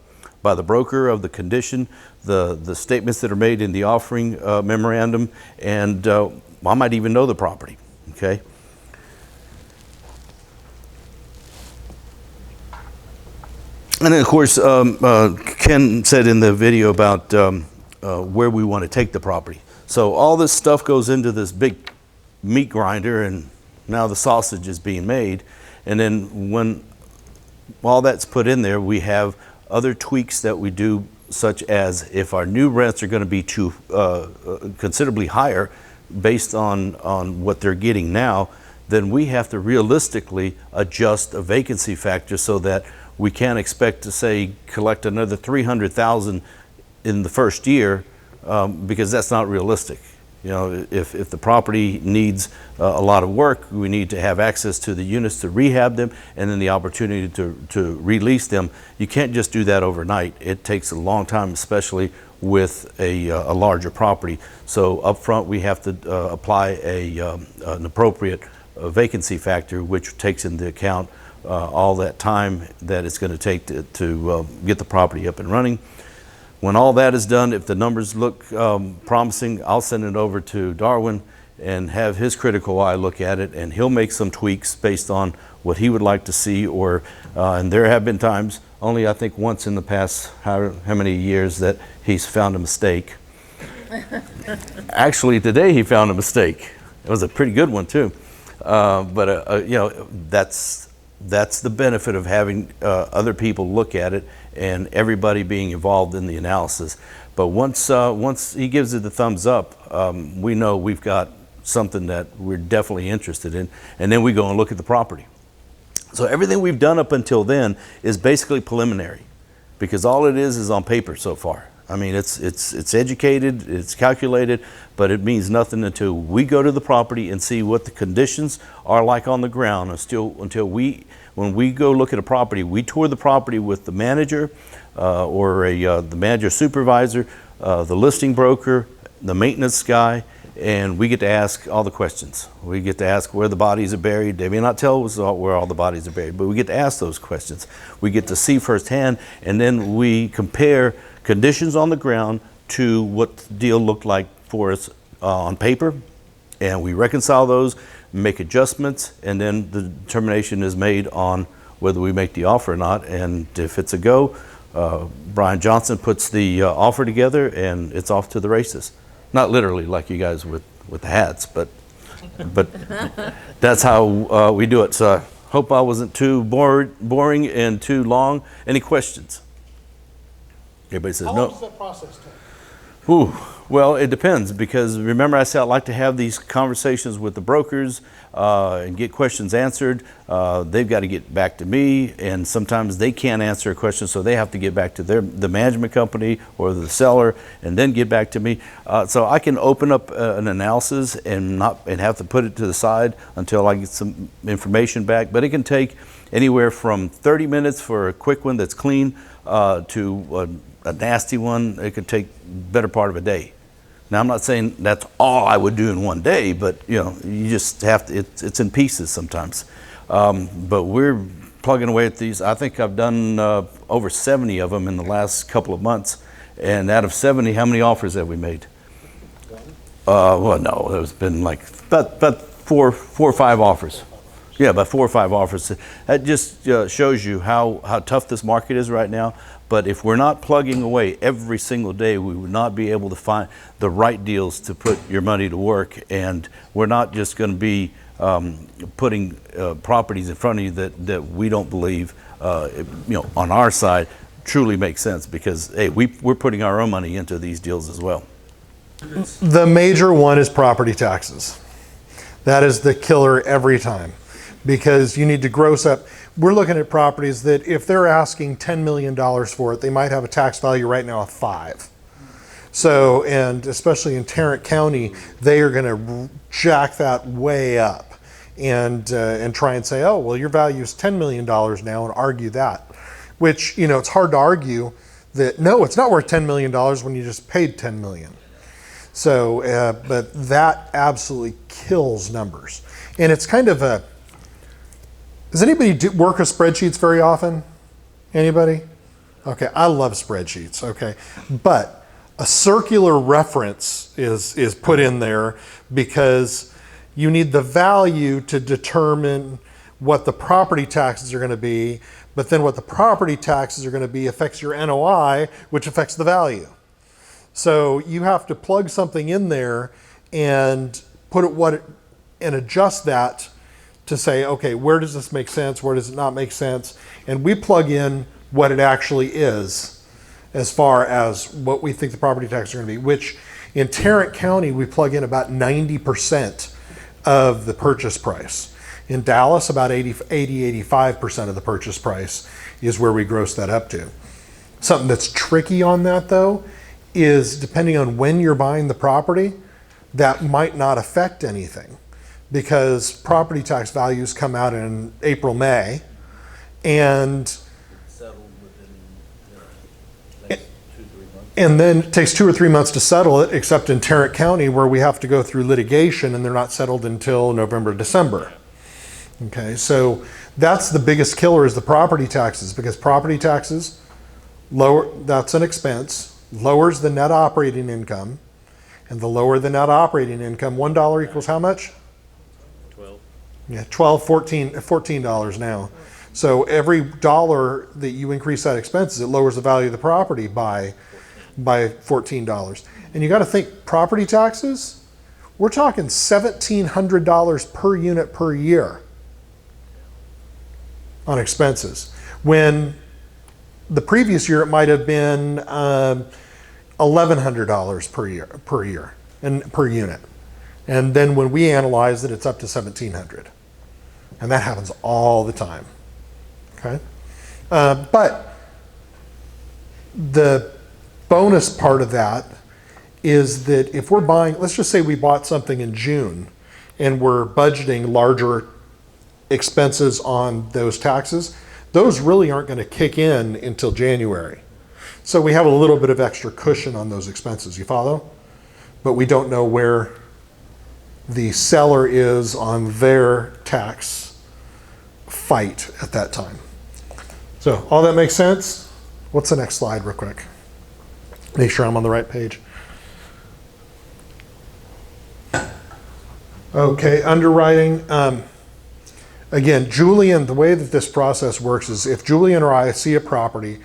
broker of the condition, the statements that are made in the offering memorandum, and I might even know the property, okay? And then of course, Ken said in the video about where we want to take the property. So all this stuff goes into this big meat grinder, and now the sausage is being made. And then when all that's put in there, we have other tweaks that we do, such as if our new rents are going to be too considerably higher based on what they're getting now, then we have to realistically adjust a vacancy factor so that we can't expect to, say, collect another $300,000 in the first year, because that's not realistic. You know, if the property needs a lot of work, we need to have access to the units to rehab them, and then the opportunity to release them. You can't just do that overnight. It takes a long time, especially with a larger property. So up front, we have to apply an appropriate vacancy factor, which takes into account all that time that it's going to take to get the property up and running. When all that is done, if the numbers look promising, I'll send it over to Darwin and have his critical eye look at it, and he'll make some tweaks based on what he would like to see, or and there have been times, only I think once in the past how many years, that he's found a mistake. Actually, today he found a mistake. It was a pretty good one too. But you know, that's the benefit of having other people look at it and everybody being involved in the analysis. But once he gives it the thumbs up, we know we've got something that we're definitely interested in, and then we go and look at the property. So everything we've done up until then is basically preliminary, because all it is on paper so far. I mean, it's educated, it's calculated, but it means nothing until we go to the property and see what the conditions are like on the ground. When we go look at a property, we tour the property with the manager or the manager supervisor, the listing broker, the maintenance guy, and we get to ask all the questions. We get to ask where the bodies are buried. They may not tell us where all the bodies are buried, but we get to ask those questions. We get to see firsthand, and then we compare conditions on the ground to what the deal looked like for us on paper, and we reconcile those, make adjustments, and then the determination is made on whether we make the offer or not. And if it's a go, Brian Johnson puts the offer together, and it's off to the races. Not literally like you guys with the hats, but that's how we do it. So I hope I wasn't too boring and too long. Any questions? Everybody says no. How long does that process take? Ooh, well, it depends, because remember I said I like to have these conversations with the brokers and get questions answered. They've got to get back to me, and sometimes they can't answer a question, so they have to get back to the management company or the seller and then get back to me. So I can open up an analysis and have to put it to the side until I get some information back. But it can take anywhere from 30 minutes for a quick one that's clean to a nasty one. It could take better part of a day. Now, I'm not saying that's all I would do in one day, but you know, you just have to, it's in pieces sometimes. But we're plugging away at these. I think I've done over 70 of them in the last couple of months. And out of 70, how many offers have we made? Well, no, there's been like about four or five offers. Yeah, about 4 or 5 offers. That just shows you how tough this market is right now. But if we're not plugging away every single day, we would not be able to find the right deals to put your money to work. And we're not just going to be putting properties in front of you that we don't believe, on our side, truly makes sense. Because hey, we're putting our own money into these deals as well. The major one is property taxes. That is the killer every time, because you need to gross up. We're looking at properties that if they're asking $10 million for it, they might have a tax value right now of 5. So, and especially in Tarrant County, they are going to jack that way up and try and say, oh, well, your value is $10 million now, and argue that. Which, it's hard to argue that, no, it's not worth $10 million when you just paid $10 million. So, but that absolutely kills numbers. And it's kind of a, does anybody work with spreadsheets very often? Anybody? Okay, I love spreadsheets, okay. But a circular reference is put in there because you need the value to determine what the property taxes are going to be, but then what the property taxes are going to be affects your NOI, which affects the value. So you have to plug something in there and and adjust that to say, okay, where does this make sense? Where does it not make sense? And we plug in what it actually is as far as what we think the property taxes are going to be, which in Tarrant County, we plug in about 90% of the purchase price. In Dallas, about 85% of the purchase price is where we gross that up to. Something that's tricky on that, though, is depending on when you're buying the property, that might not affect anything, because property tax values come out in April, May, and then it takes 2 or 3 months to settle it, except in Tarrant County where we have to go through litigation and they're not settled until November, December. Okay, so that's the biggest killer, is the property taxes, because property taxes that's an expense, lowers the net operating income, and the lower the net operating income, $1 equals how much? 12. Yeah, 12, 14, $14 now. So every dollar that you increase that expenses, it lowers the value of the property by $14. And you got to think property taxes, we're talking $1,700 per unit per year on expenses. When the previous year it might have been $1,100 per year and per unit. And then when we analyzed it, it's up to $1,700. And that happens all the time. Okay? But the bonus part of that is that if we're buying, let's just say we bought something in June and we're budgeting larger expenses on those taxes, those really aren't going to kick in until January. So we have a little bit of extra cushion on those expenses. You follow? But we don't know where the seller is on their tax fight at that time. So all that makes sense? What's the next slide real quick? Make sure I'm on the right page. Okay, underwriting. Again, Julian, the way that this process works is if Julian or I see a property,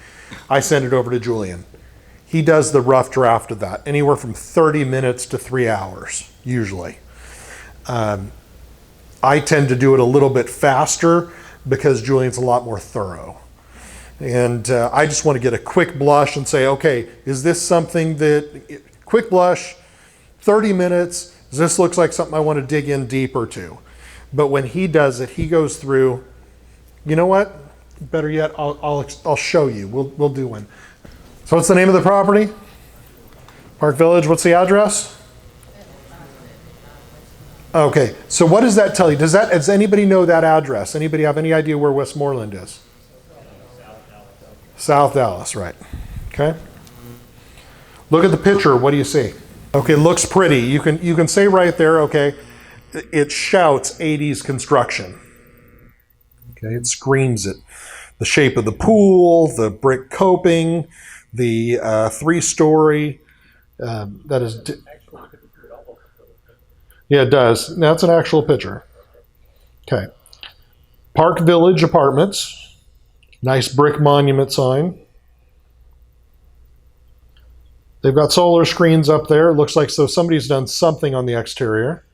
I send it over to Julian. He does the rough draft of that, anywhere from 30 minutes to 3 hours, usually. I tend to do it a little bit faster because Julian's a lot more thorough. And I just want to get a quick blush and say, okay, is this something that, quick blush, 30 minutes, this looks like something I want to dig in deeper to. But when he does it, he goes through, you know what? Better yet, I'll show you. We'll do one. So what's the name of the property? Park Village, what's the address? Okay, so what does that tell you? Does anybody know that address? Anybody have any idea where Westmoreland is? South Dallas, right. Okay. Look at the picture, what do you see? Okay, looks pretty. You can say right there, okay, it shouts 80s construction. Okay, it screams it. The shape of the pool, the brick coping, the 3-story, that is, yeah, it does. That's an actual picture. Okay. Park Village Apartments, nice brick monument sign. They've got solar screens up there. It looks like so somebody's done something on the exterior.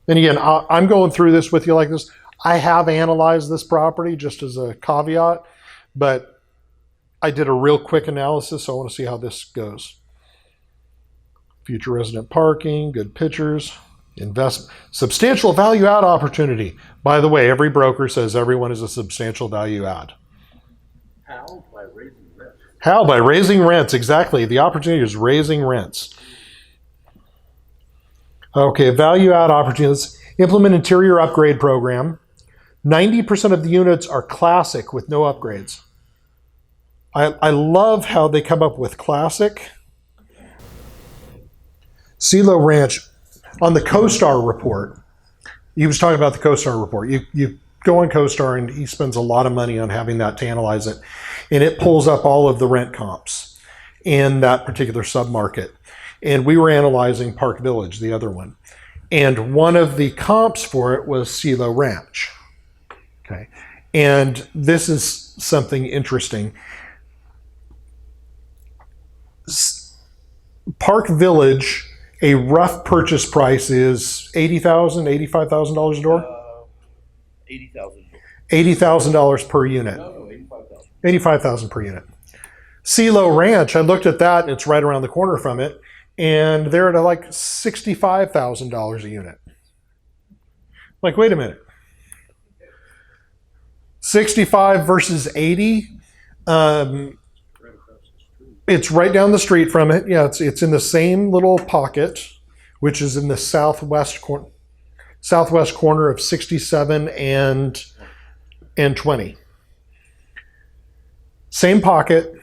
And again, I'm going through this with you like this. I have analyzed this property just as a caveat, but I did a real quick analysis, so I want to see how this goes. Future resident parking, good pictures, investment, substantial value add opportunity. By the way, every broker says everyone is a substantial value add. How? By raising rents. How? By raising rents, exactly. The opportunity is raising rents. Okay, value add opportunities. Implement interior upgrade program. 90% of the units are classic with no upgrades. I love how they come up with classic. CeeLo Ranch, on the CoStar report, he was talking about the CoStar report. You go on CoStar and he spends a lot of money on having that to analyze it. And it pulls up all of the rent comps in that particular submarket. And we were analyzing Park Village, the other one. And one of the comps for it was CeeLo Ranch. Okay. And this is something interesting. Park Village, a rough purchase price is $80,000, $85,000 a door? $80,000. $80,000 per unit. No, 85,000. $85,000 per unit. CeeLo Ranch, I looked at that, and it's right around the corner from it, and they're at like $65,000 a unit. Like, wait a minute. 65 versus 80. It's right down the street from it. Yeah, it's in the same little pocket, which is in the southwest corner of 67 and 20. Same pocket,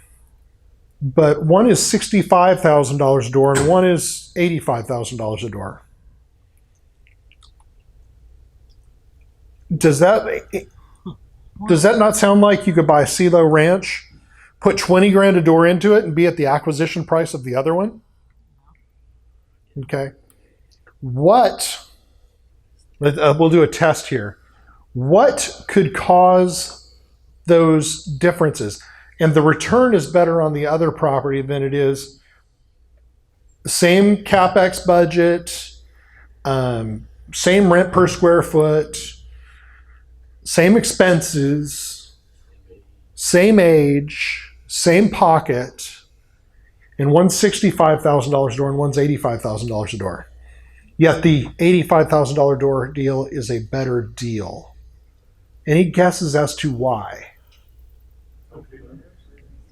but one is $65,000 a door and one is $85,000 a door. Does that not sound like you could buy a CeeLo Ranch, put 20 grand a door into it, and be at the acquisition price of the other one? Okay. What We'll do a test here. What could cause those differences? And the return is better on the other property than it is. Same CapEx budget, same rent per square foot, same expenses, same age, same pocket, and one's $65,000 a door and one's $85,000 a door. Yet the $85,000 door deal is a better deal. Any guesses as to why?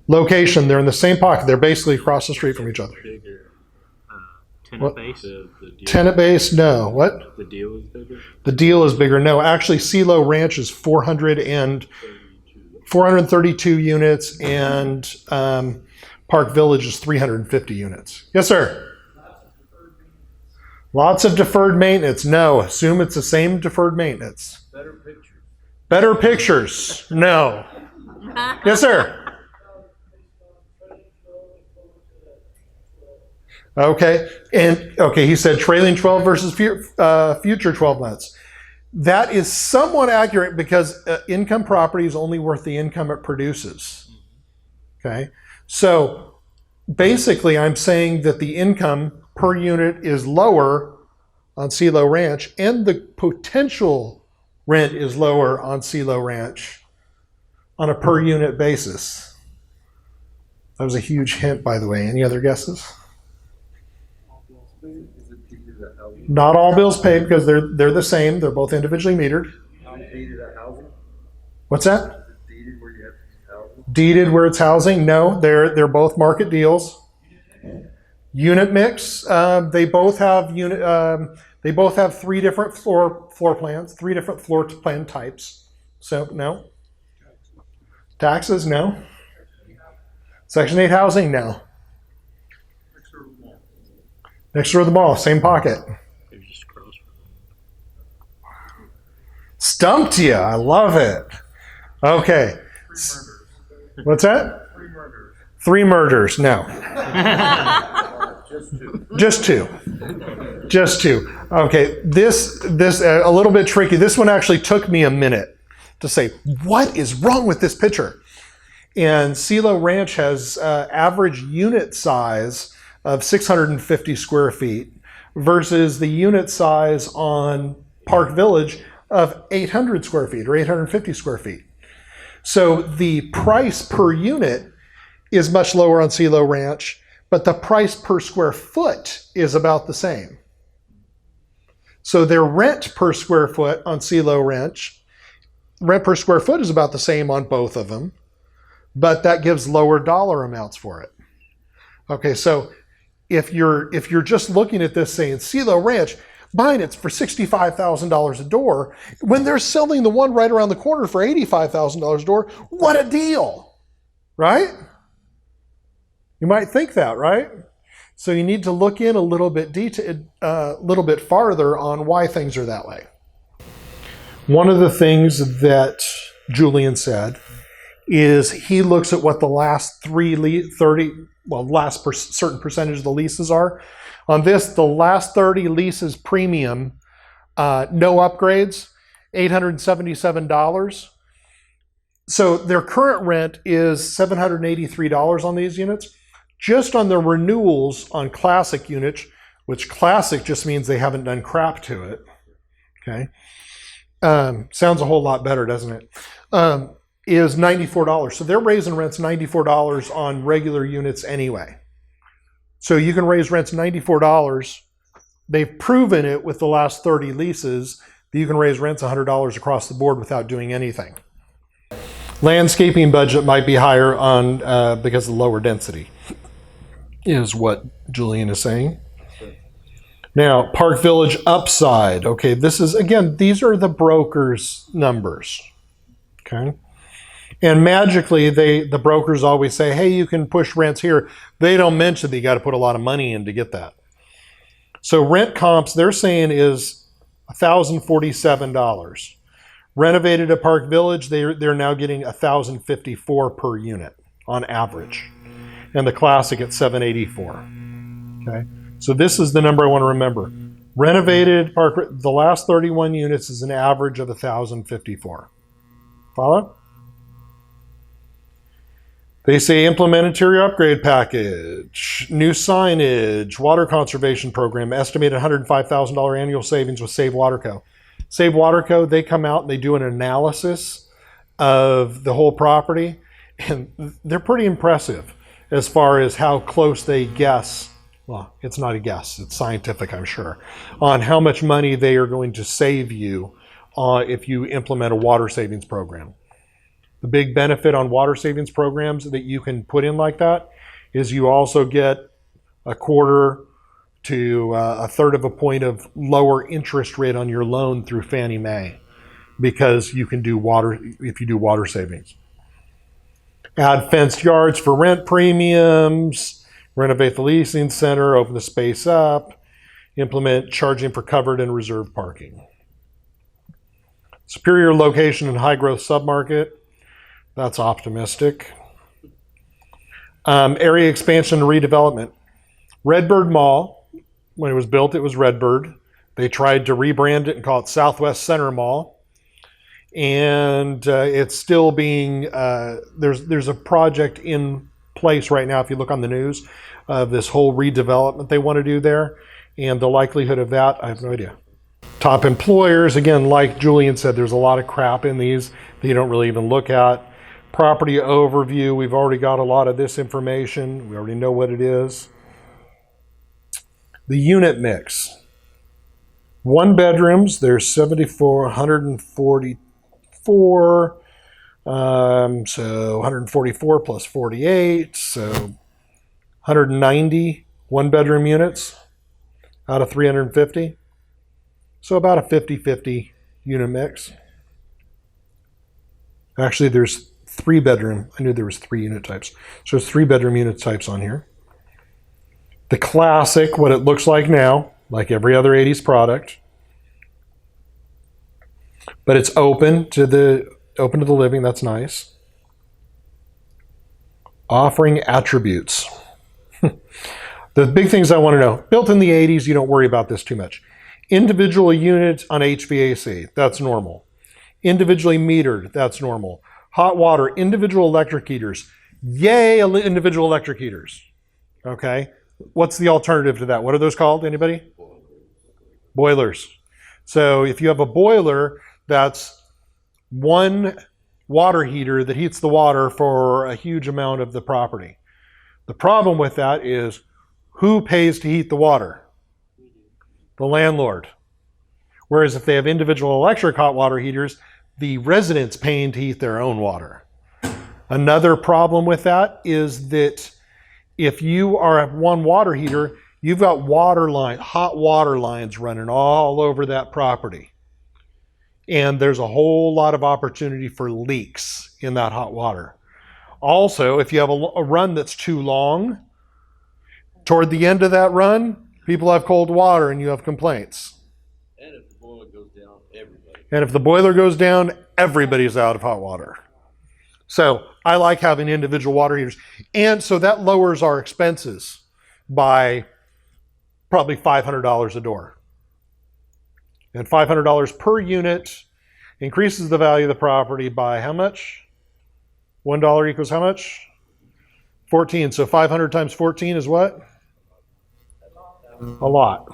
Location, they're in the same pocket. They're basically across the street from each other. Bigger tenant What? base. The deal, Tenant base, no. What? the deal is bigger. The deal is bigger. No, actually, CeeLo Ranch is 432 units, and Park Village is 350 units. Yes, sir. Lots of deferred maintenance. No, assume it's the same deferred maintenance. Better pictures. Better pictures. No. Yes, sir. Okay. And okay, he said trailing 12 versus future 12 months. That is somewhat accurate because income property is only worth the income it produces. Okay. So basically, I'm saying that the income per unit is lower on CeeLo Ranch, and the potential rent is lower on CeeLo Ranch on a per unit basis. That was a huge hint, by the way. Any other guesses? Not all bills paid because they're the same. They're both individually metered. Deeded a housing? What's that? Deeded where you have housing? Deeded where it's housing? No, they're both market deals. Unit mix. They both have three different floor plans, three different floor plan types. So no. Taxes? No. Section 8 housing? No. Next door to the mall, same pocket. They're just across from Stumped you. I love it. Okay. What's that? 3 murders. No. Just two. Just two. Okay. This a little bit tricky. This one actually took me a minute to say, what is wrong with this picture? And CeeLo Ranch has average unit size of 650 square feet versus the unit size on Park Village of 800 square feet or 850 square feet. So the price per unit is much lower on CeeLo Ranch, but the price per square foot is about the same. So their rent per square foot on CeeLo Ranch, rent per square foot is about the same on both of them, but that gives lower dollar amounts for it. Okay, so if you're just looking at this saying CeeLo Ranch, buying it's for $65,000 a door, when they're selling the one right around the corner for $85,000 a door, what a deal, right? You might think that, right? So you need to look in a little bit farther on why things are that way. One of the things that Julian said is he looks at what the last certain percentage of the leases are. On this, the last 30 leases premium, no upgrades, $877. So their current rent is $783 on these units. Just on the renewals on classic units, which classic just means they haven't done crap to it. Okay. Sounds a whole lot better, doesn't it? Is $94. So they're raising rents $94 on regular units anyway. So you can raise rents $94. They've proven it with the last 30 leases that you can raise rents $100 across the board without doing anything. Landscaping budget might be higher on because of lower density, is what Julian is saying. Now, Park Village upside. Okay, this is, again, these are the broker's numbers. Okay. And magically, the brokers always say, hey, you can push rents here. They don't mention that you got to put a lot of money in to get that. So rent comps, they're saying is $1,047. Renovated at Park Village, they're now getting $1,054 per unit on average. And the classic at $784. Okay. So this is the number I want to remember. Renovated the last 31 units is an average of 1,054. Follow? They say implement interior upgrade package, new signage, water conservation program, estimated $105,000 annual savings with Save Water Co. Save Water Co., they come out and they do an analysis of the whole property, and they're pretty impressive as far as how close they guess. Well, it's not a guess, it's scientific, I'm sure, on how much money they are going to save you if you implement a water savings program. The big benefit on water savings programs that you can put in like that is you also get a quarter to a third of a point of lower interest rate on your loan through Fannie Mae, because you can do water if you do water savings. Add fenced yards for rent premiums, renovate the leasing center, open the space up, implement charging for covered and reserved parking. Superior location in high growth submarket. That's optimistic. Area expansion and redevelopment. Redbird Mall, when it was built, it was Redbird. They tried to rebrand it and call it Southwest Center Mall. And it's still being, there's a project in place right now, if you look on the news, of this whole redevelopment they want to do there. And the likelihood of that, I have no idea. Top employers, again, like Julian said, there's a lot of crap in these that you don't really even look at. Property overview, we've already got a lot of this information. We already know what it is. The unit mix. 1 bedrooms, there's 144, so 144 plus 48, so 190 1-bedroom units out of 350. So about a 50-50 unit mix. Actually, there's 3-bedroom. I knew there was 3 unit types. So there's 3-bedroom unit types on here. The classic, what it looks like now, like every other 80s product. But it's open to the living. That's nice. Offering attributes. The big things I want to know. Built in the 80s, you don't worry about this too much. Individual units on HVAC, that's normal. Individually metered, that's normal. Hot water, individual electric heaters. Yay, individual electric heaters. Okay. What's the alternative to that? What are those called? Anybody? Boilers. So if you have a boiler, that's one water heater that heats the water for a huge amount of the property. The problem with that is who pays to heat the water? The landlord. Whereas if they have individual electric hot water heaters, the residents paying to heat their own water. Another problem with that is that if you are at one water heater, you've got hot water lines running all over that property. And there's a whole lot of opportunity for leaks in that hot water. Also, if you have a run that's too long, toward the end of that run, people have cold water and you have complaints. And if the boiler goes down, everybody. And if the boiler goes down, everybody's out of hot water. So I like having individual water heaters. And so that lowers our expenses by probably $500 a door. And $500 per unit increases the value of the property by how much? $1 equals how much? 14. So 500 times 14 is what? A lot.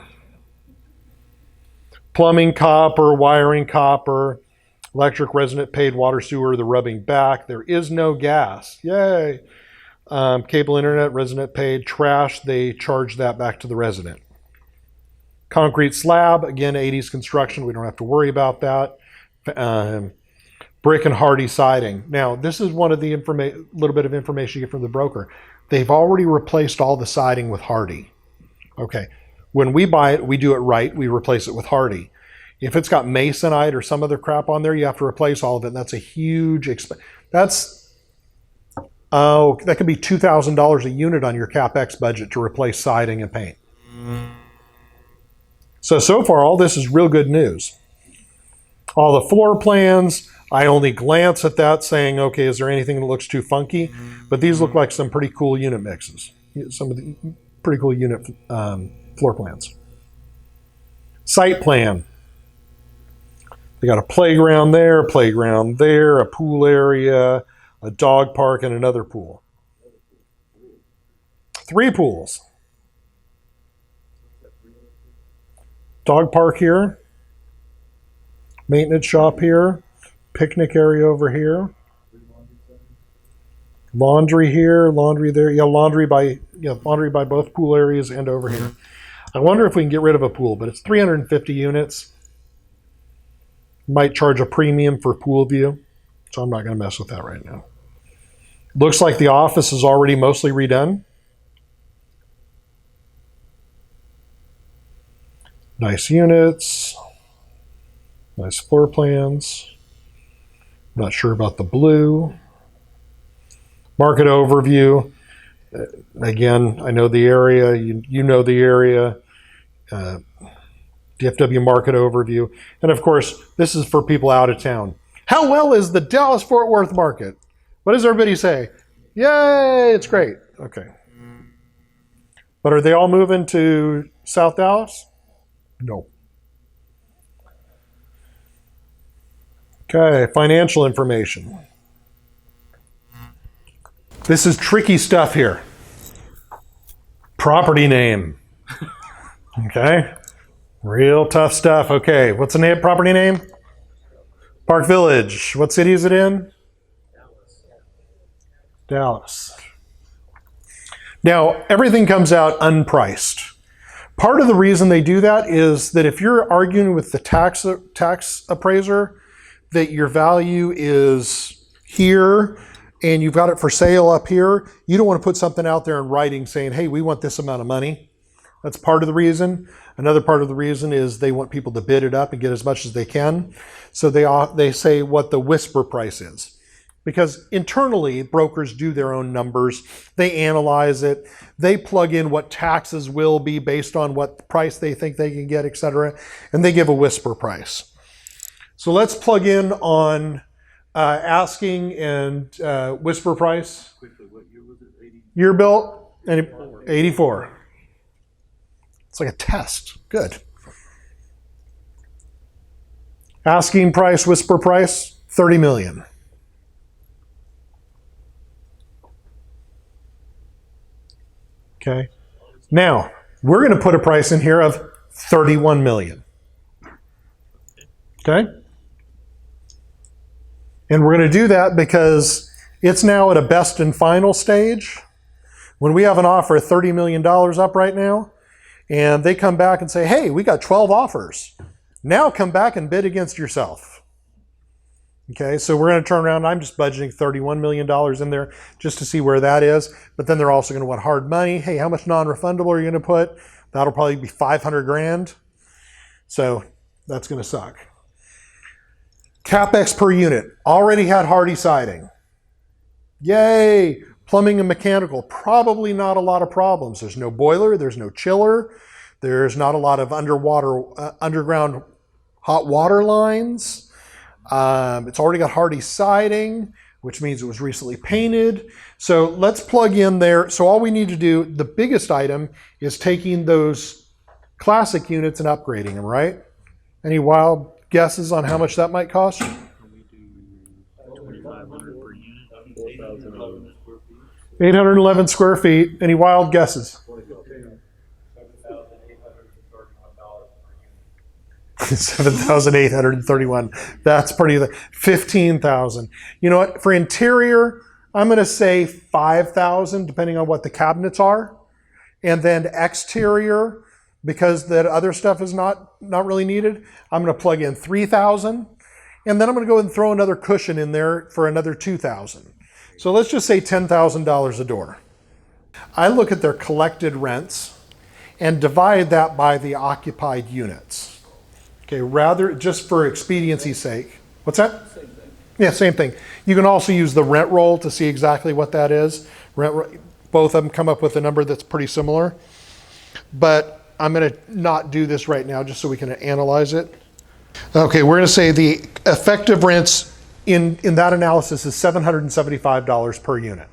Plumbing copper, wiring copper, electric resident paid water sewer, the rubbing back. There is no gas. Yay. Cable internet, resident paid. Trash, they charge that back to the resident. Concrete slab, again, 80s construction. We don't have to worry about that. Brick and hardy siding. Now, this is one of the little bit of information you get from the broker. They've already replaced all the siding with hardy. Okay. When we buy it, we do it right. We replace it with hardy. If it's got masonite or some other crap on there, you have to replace all of it. And that's a huge expense. That could be $2,000 a unit on your CapEx budget to replace siding and paint. So far, all this is real good news. All the floor plans, I only glance at that saying, okay, is there anything that looks too funky? But these look like some pretty cool unit mixes. Some of the pretty cool unit floor plans. Site plan. They got a playground there, a pool area, a dog park, and another pool. 3 pools. Dog park here, maintenance shop here, picnic area over here, laundry here, laundry there. Yeah, laundry by both pool areas and over here. I wonder if we can get rid of a pool, but it's 350 units. Might charge a premium for pool view, so I'm not going to mess with that right now. Looks like the office is already mostly redone. Nice units, nice floor plans. Not sure about the blue. Market overview. Again, I know the area. You know the area. DFW market overview. And of course, this is for people out of town. How well is the Dallas-Fort Worth market? What does everybody say? Yay, it's great. Okay. But are they all moving to South Dallas? No. Okay, financial information. This is tricky stuff here. Property name. Okay. Real tough stuff. Okay, what's the name? Property name? Park Village. What city is it in? Dallas. Now, everything comes out unpriced. Part of the reason they do that is that if you're arguing with the tax appraiser that your value is here and you've got it for sale up here, you don't want to put something out there in writing saying, hey, we want this amount of money. That's part of the reason. Another part of the reason is they want people to bid it up and get as much as they can. So they say what the whisper price is. Because internally, brokers do their own numbers. They analyze it. They plug in what taxes will be based on what price they think they can get, et cetera. And they give a whisper price. So let's plug in on asking and whisper price. Quickly, what year was it? 80? Year built? 84. It's like a test. Good. Asking price, whisper price, 30 million. Okay. Now, we're going to put a price in here of 31 million. Okay? And we're going to do that because it's now at a best and final stage. When we have an offer of $30 million up right now, and they come back and say, hey, we got 12 offers. Now come back and bid against yourself. Okay, so we're going to turn around. I'm just budgeting $31 million in there just to see where that is. But then they're also going to want hard money. Hey, how much non-refundable are you going to put? That'll probably be 500 grand. So that's going to suck. CapEx per unit. Already had Hardy siding. Yay! Plumbing and mechanical. Probably not a lot of problems. There's no boiler. There's no chiller. There's not a lot of underground hot water lines. It's already got Hardy siding, which means it was recently painted. So let's plug in there. So all we need to do, the biggest item, is taking those classic units and upgrading them, right? Any wild guesses on how much that might cost? Can we do 2,500 per unit? 811 square feet. Any wild guesses? $7,831. That's pretty. 15,000. You know what? For interior, I'm going to say 5,000, depending on what the cabinets are, and then exterior, because that other stuff is not really needed. I'm going to plug in 3,000, and then I'm going to go and throw another cushion in there for another 2,000. So let's just say $10,000 a door. I look at their collected rents and divide that by the occupied units. Okay, rather, just for expediency's sake. What's that? Same thing. Yeah, same thing. You can also use the rent roll to see exactly what that is. Both of them come up with a number that's pretty similar. But I'm going to not do this right now just so we can analyze it. Okay, we're going to say the effective rents in that analysis is $775 per unit.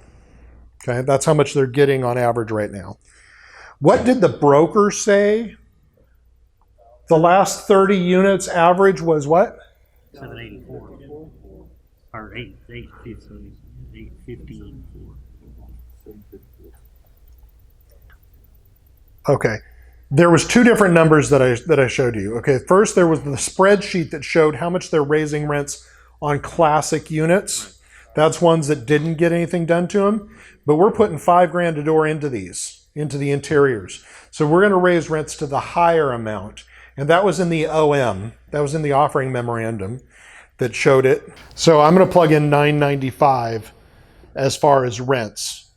Okay, that's how much they're getting on average right now. What did the broker say? The last 30 units average was what? 784. Or 850. 854. Okay. There was two different numbers that I showed you. Okay, first there was the spreadsheet that showed how much they're raising rents on classic units. That's ones that didn't get anything done to them. But we're putting $5,000 a door into these, into the interiors. So we're going to raise rents to the higher amount. And that was in the OM. That was in the offering memorandum that showed it. So I'm going to plug in $995 as far as rents.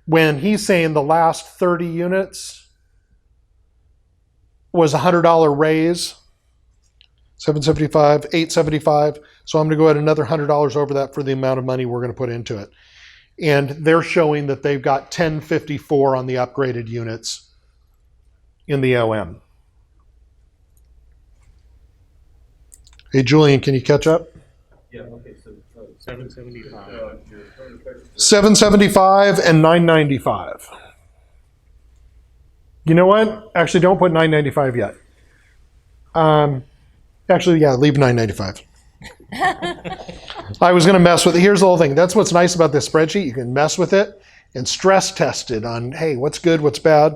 When he's saying the last 30 units was a $100 raise, $775, $875. So I'm going to go ahead another $100 over that for the amount of money we're going to put into it. And they're showing that they've got 1054 on the upgraded units in the OM. Hey, Julian, can you catch up? Yeah, okay, so, 775. 775 and 995. You know what? Actually, don't put 995 yet. Actually, yeah, leave 995. I was going to mess with it. Here's the whole thing. That's what's nice about this spreadsheet. You can mess with it and stress test it on, hey, what's good, what's bad.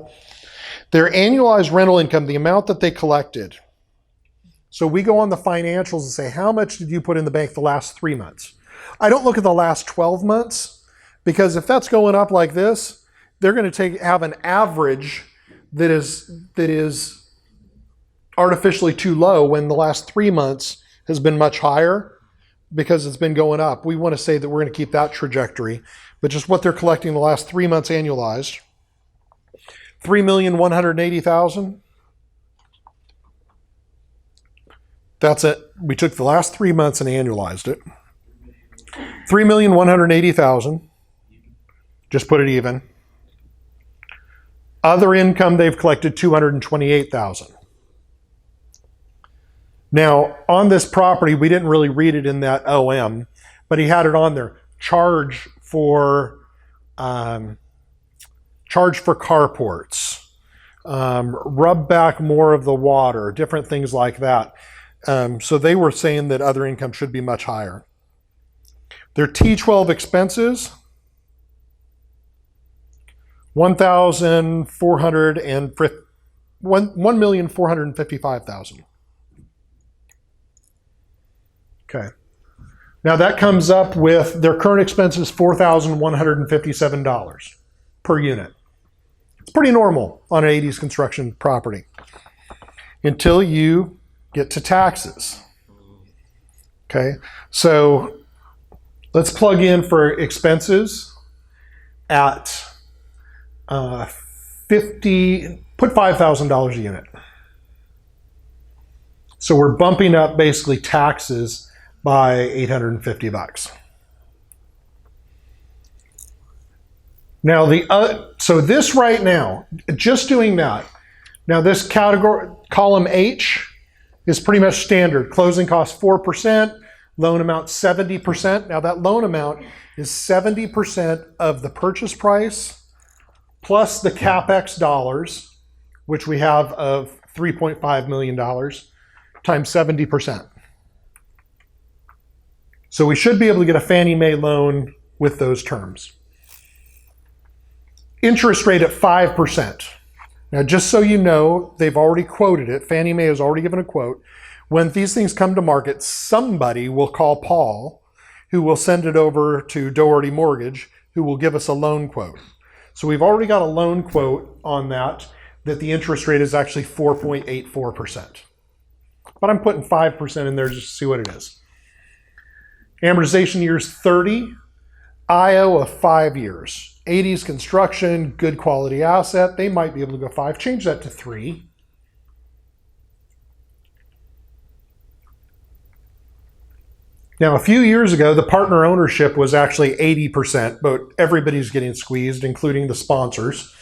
Their annualized rental income, the amount that they collected. So we go on the financials and say, how much did you put in the bank the last 3 months? I don't look at the last 12 months because if that's going up like this, they're going to have an average that is artificially too low when the last 3 months has been much higher because it's been going up. We want to say that we're going to keep that trajectory, but just what they're collecting the last 3 months annualized, $3,180,000. That's it. We took the last 3 months and annualized it. $3,180,000. Just put it even. Other income they've collected $228,000. Now, on this property, we didn't really read it in that OM, but he had it on there. Charge for carports, rub back more of the water, different things like that. So they were saying that other income should be much higher. Their T12 expenses, $1,455,000. Okay. Now that comes up with their current expenses, $4,157 per unit. It's pretty normal on an 80s construction property until you get to taxes. Okay, so let's plug in for expenses at 50, put $5,000 a unit. So we're bumping up basically taxes by $850. Now so this right now, just doing that. Now this category, column H, is pretty much standard. Closing cost 4%, loan amount 70%. Now that loan amount is 70% of the purchase price plus the CapEx dollars, which we have of $3.5 million, times 70%. So we should be able to get a Fannie Mae loan with those terms. Interest rate at 5%. Now, just so you know, they've already quoted it. Fannie Mae has already given a quote. When these things come to market, somebody will call Paul, who will send it over to Doherty Mortgage, who will give us a loan quote. So we've already got a loan quote on that the interest rate is actually 4.84%. But I'm putting 5% in there just to see what it is. Amortization years 30, IO of 5 years. 80s construction, good quality asset. They might be able to go 5. Change that to 3. Now, a few years ago, the partner ownership was actually 80%, but everybody's getting squeezed, including the sponsors,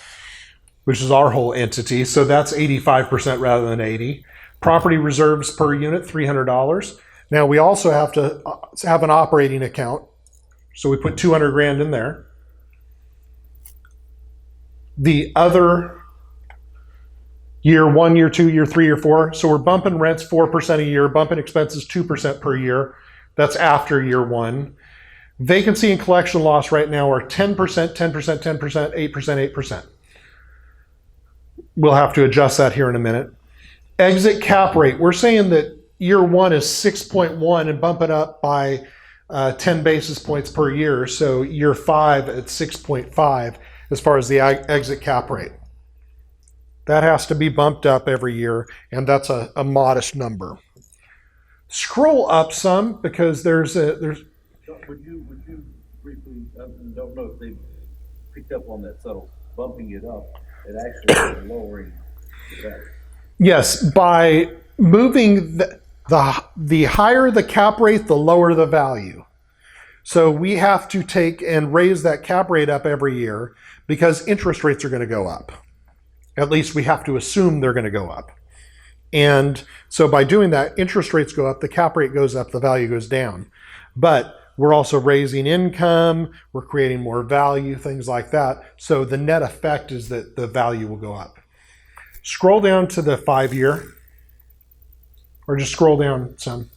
which is our whole entity. So that's 85% rather than 80. Property reserves per unit, $300. Now, we also have to have an operating account. So we put $200,000 in there. The other Year 1, year 2, year 3, year 4. So we're bumping rents 4% a year, bumping expenses 2% per year. That's after year 1. Vacancy and collection loss right now are 10%, 10%, 10%, 8%, 8%. We'll have to adjust that here in a minute. Exit cap rate. We're saying that year 1 is 6.1 and bump it up by 10 basis points per year. So year 5 at 6.5 as far as the exit cap rate. That has to be bumped up every year, and that's a modest number. Scroll up some because there's. Would you briefly, I don't know if they picked up on that subtle bumping it up, it actually is lowering the value. Yes, by moving the higher the cap rate, the lower the value. So we have to take and raise that cap rate up every year because interest rates are going to go up. At least we have to assume they're going to go up. And so by doing that, interest rates go up, the cap rate goes up, the value goes down. But we're also raising income, we're creating more value, things like that. So the net effect is that the value will go up. Scroll down to the 5-year, or just scroll down some.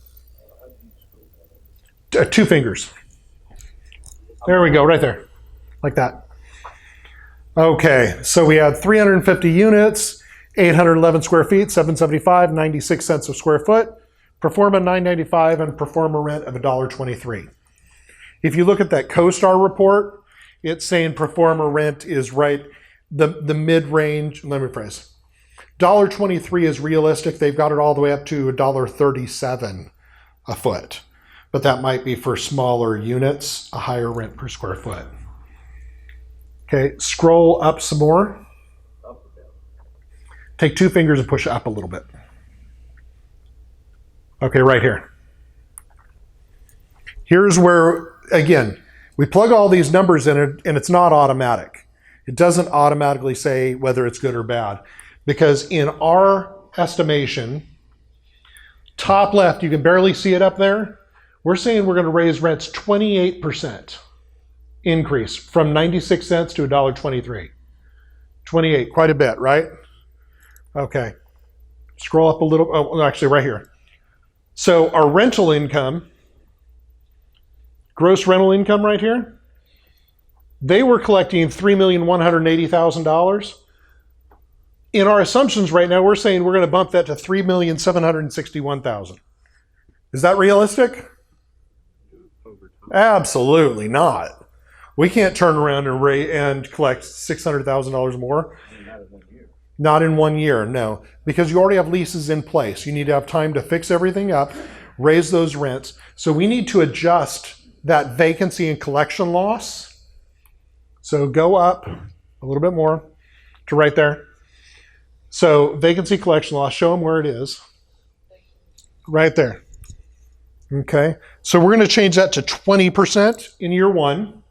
2 fingers. There we go, right there, like that. Okay, so we had 350 units, 811 square feet, 775, 96 cents a square foot, performa $9.95, and performa rent of $1.23. If you look at that CoStar report, it's saying performa rent is right, the mid-range, let me rephrase. $1.23 is realistic. They've got it all the way up to $1.37 a foot. But that might be for smaller units, a higher rent per square foot. Okay, scroll up some more. Take 2 fingers and push up a little bit. Okay, right here. Here's where, again, we plug all these numbers in it, and it's not automatic. It doesn't automatically say whether it's good or bad. Because in our estimation, top left, you can barely see it up there. We're saying we're going to raise rents 28% increase from 96 cents to $1.23. 28, quite a bit, right? Okay. Scroll up a little, oh, actually right here. So our rental income, gross rental income right here, they were collecting $3,180,000. In our assumptions right now, we're saying we're going to bump that to $3,761,000. Is that realistic? Absolutely not. We can't turn around and collect $600,000 more. Not in 1 year, no. Because you already have leases in place. You need to have time to fix everything up, raise those rents. So we need to adjust that vacancy and collection loss. So go up a little bit more to right there. So vacancy collection loss, show them where it is. Right there. Okay, so we're going to change that to 20% in year 1.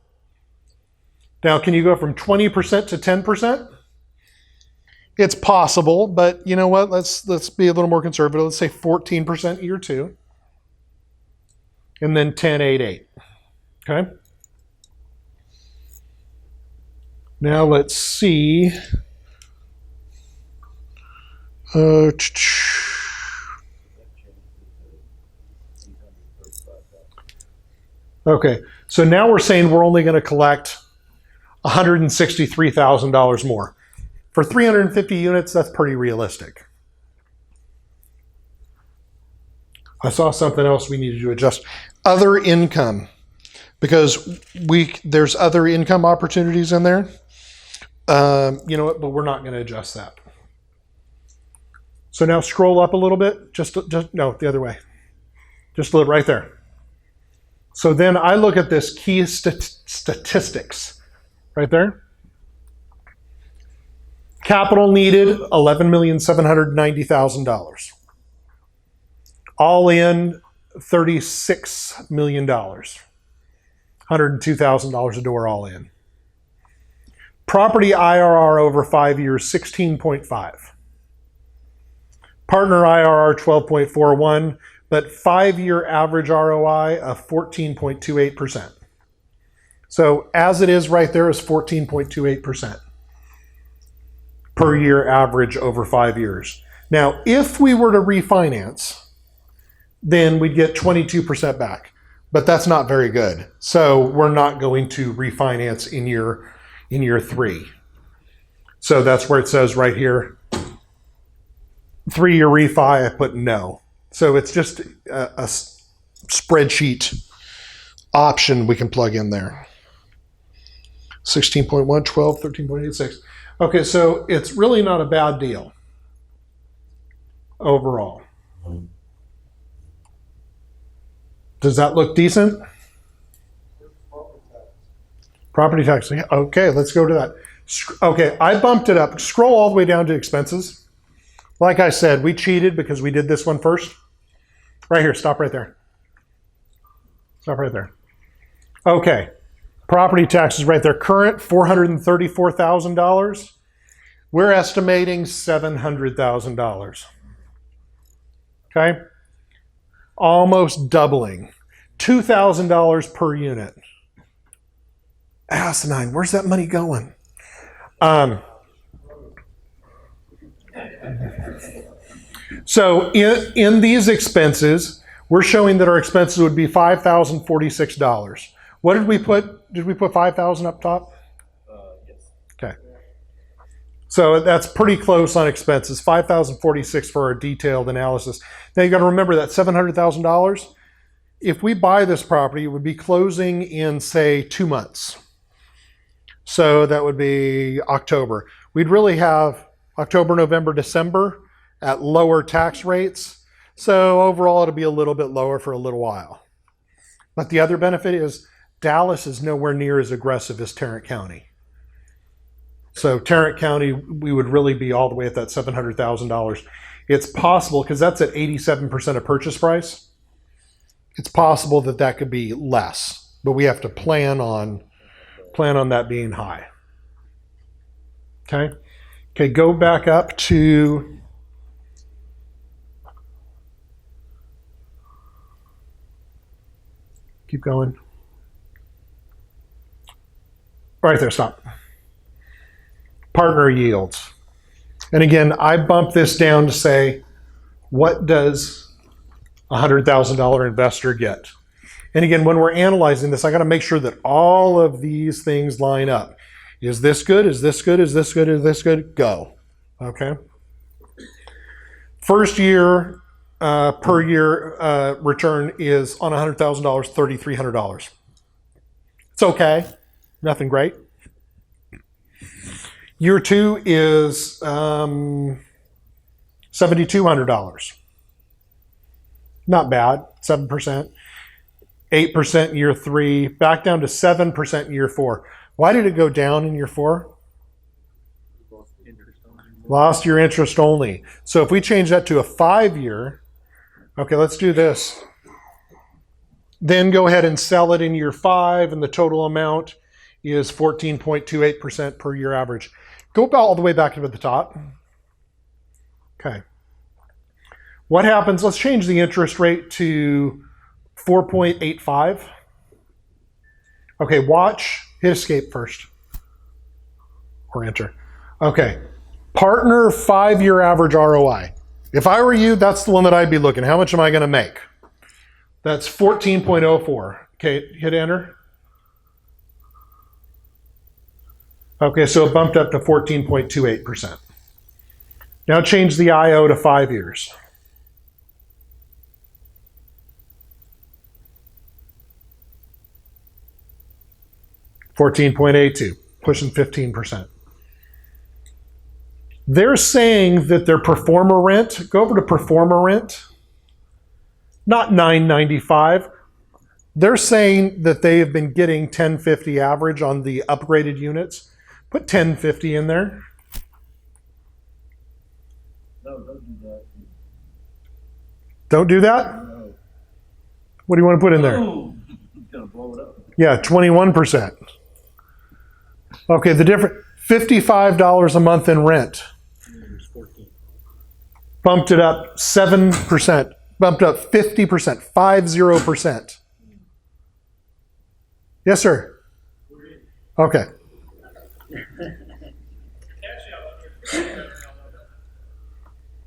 Now, can you go from 20% to 10%? It's possible, but you know what? Let's be a little more conservative. Let's say 14% year 2. And then 10, 8, 8. Okay? Now let's see. Okay, so now we're saying we're only going to collect $163,000 more. For 350 units, that's pretty realistic. I saw something else we needed to adjust. Other income, because there's other income opportunities in there. You know what, but we're not going to adjust that. So now scroll up a little bit, just no, the other way. Just look right there. So then I look at this key statistics right there. Capital needed, $11,790,000. All in, $36 million. $102,000 a door all in. Property IRR over 5 years, 16.5. Partner IRR 12.41, but 5-year average ROI of 14.28%. So as it is right there is 14.28%. per year average over 5 years. Now, if we were to refinance, then we'd get 22% back. But that's not very good. So we're not going to refinance in year 3. So that's where it says right here, 3-year refi, I put no. So it's just a spreadsheet option we can plug in there. 16.1, 12, 13.86. Okay, so it's really not a bad deal overall. Does that look decent? Property tax. Okay, let's go to that. Okay, I bumped it up. Scroll all the way down to expenses. Like I said, we cheated because we did this one first. Right here, stop right there. Stop right there. Okay, property taxes right there. Current $434,000. We're estimating $700,000. Okay, almost doubling. $2,000 per unit. Asinine. Where's that money going? So in these expenses, we're showing that our expenses would be $5,046. What did we put? Did we put 5,000 up top? Yes. Okay. So that's pretty close on expenses. 5,046 for our detailed analysis. Now you got to remember that $700,000. If we buy this property, it would be closing in, say, 2 months. So that would be October. We'd really have October, November, December at lower tax rates. So overall, it'll be a little bit lower for a little while. But the other benefit is Dallas is nowhere near as aggressive as Tarrant County. So Tarrant County, we would really be all the way at that $700,000. It's possible, because that's at 87% of purchase price. It's possible that that could be less, but we have to plan on that being high. Okay. Okay, go back up to keep going. Right there, stop. Partner yields. And again, I bumped this down to say, what does a $100,000 investor get? And again, when we're analyzing this, I got to make sure that all of these things line up. Is this good? Is this good? Is this good? Is this good? Go. Okay. First year per year return is on $100,000, $3,300. It's okay. Nothing great. Year 2 is $7,200. Not bad. 7%. 8% year 3, back down to 7% in year 4. Why did it go down in year 4? Lost your interest only. So if we change that to a 5-year, okay, let's do this. Then go ahead and sell it in year 5, and the total amount is 14.28% per year average. Go all the way back to the top. Okay. What happens? Let's change the interest rate to 4.85. Okay, watch. Hit escape first. Or enter. Okay. Partner 5-year average ROI. If I were you, that's the one that I'd be looking. How much am I going to make? That's 14.04. Okay, hit enter. Okay, so it bumped up to 14.28%. Now change the IO to 5 years. $14.82, pushing 15%. They're saying that their performer rent, go over to performer rent, not $995. They're saying that they have been getting $10.50 average on the upgraded units. Put $10.50 in there. No, don't do that. Don't do that? No. What do you want to put in there? Ooh, it's gonna blow it up. Yeah, 21%. Okay, the different $55 a month in rent. Bumped it up 7%. Bumped up 50%, 50%. Yes, sir. Okay.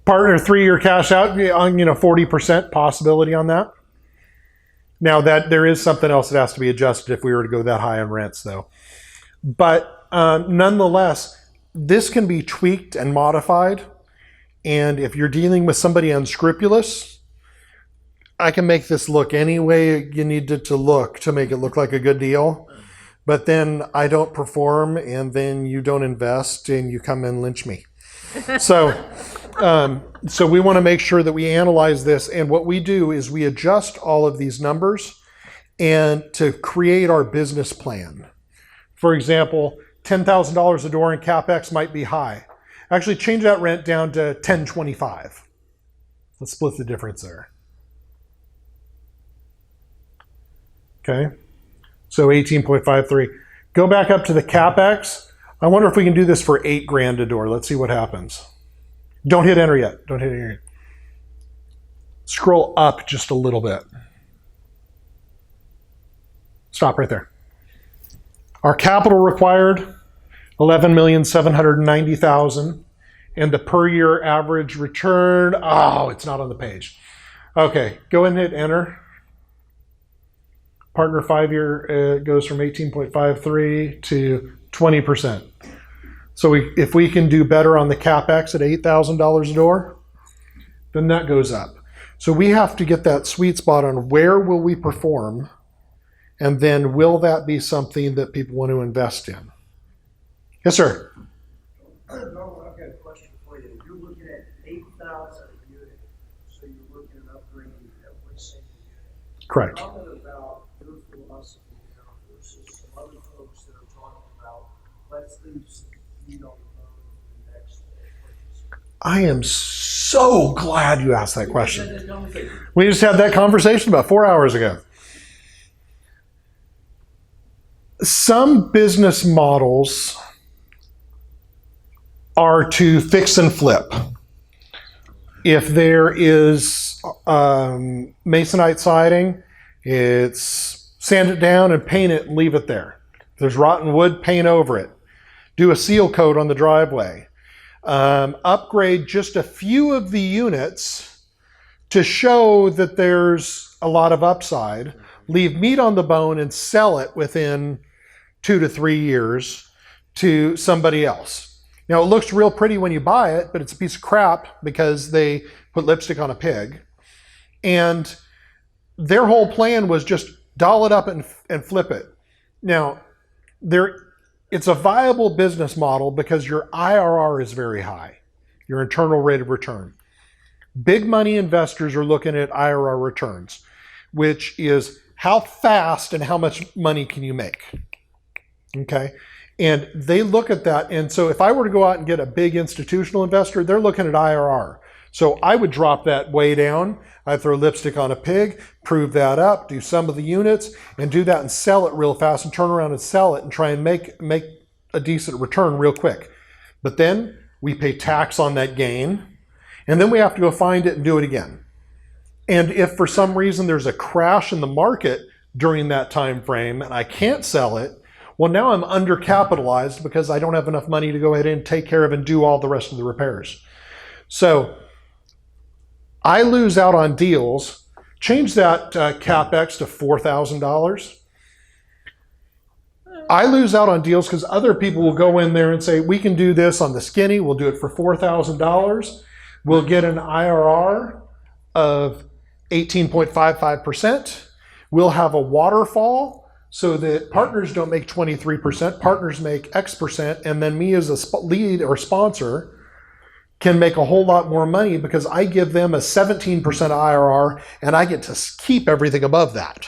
Partner 3-year cash out on 40% possibility on that. Now that there is something else that has to be adjusted if we were to go that high on rents though. But nonetheless, this can be tweaked and modified. And if you're dealing with somebody unscrupulous, I can make this look any way you need it to look to make it look like a good deal. But then I don't perform, and then you don't invest, and you come and lynch me. So we want to make sure that we analyze this. And what we do is we adjust all of these numbers and to create our business plan. For example, $10,000 a door in CapEx might be high. Actually, change that rent down to $10.25. Let's split the difference there. Okay, so 18.53. Go back up to the CapEx. I wonder if we can do this for $8,000 a door. Let's see what happens. Don't hit enter yet. Don't hit enter yet. Scroll up just a little bit. Stop right there. Our capital required, $11,790,000, and the per year average return, oh, it's not on the page. Okay, go ahead and hit enter. Partner 5-year goes from 18.53 to 20%. So if we can do better on the CapEx at $8,000 a door, then that goes up. So we have to get that sweet spot on where will we perform, and then will that be something that people want to invest in? Yes, sir. No, I've got a question for you. You're looking at 8,000 a unit, so you're looking at upgrading every single unit. Correct. Comment about your philosophy now versus some other folks that are talking about let's leave some meat on the bone for the next purchase. I am so glad you asked that question. We just had that conversation about 4 hours ago. Some business models are to fix and flip. If there is masonite siding, it's sand it down and paint it and leave it there. If there's rotten wood, paint over it. Do a seal coat on the driveway. Upgrade just a few of the units to show that there's a lot of upside. Leave meat on the bone and sell it within 2 to 3 years to somebody else. Now, it looks real pretty when you buy it, but it's a piece of crap because they put lipstick on a pig. And their whole plan was just doll it up and flip it. Now, it's a viable business model because your IRR is very high, your internal rate of return. Big money investors are looking at IRR returns, which is how fast and how much money can you make. Okay, and they look at that. And so if I were to go out and get a big institutional investor, they're looking at IRR. So I would drop that way down. I'd throw lipstick on a pig, prove that up, do some of the units, and do that and sell it real fast and turn around and sell it and try and make a decent return real quick. But then we pay tax on that gain, and then we have to go find it and do it again. And if for some reason there's a crash in the market during that time frame and I can't sell it, well, now I'm undercapitalized because I don't have enough money to go ahead and take care of and do all the rest of the repairs. So I lose out on deals. Change that CapEx to $4,000. I lose out on deals because other people will go in there and say, we can do this on the skinny. We'll do it for $4,000. We'll get an IRR of 18.55%. We'll have a waterfall so that partners don't make 23%, partners make X percent, and then me as a lead or sponsor can make a whole lot more money because I give them a 17% IRR and I get to keep everything above that.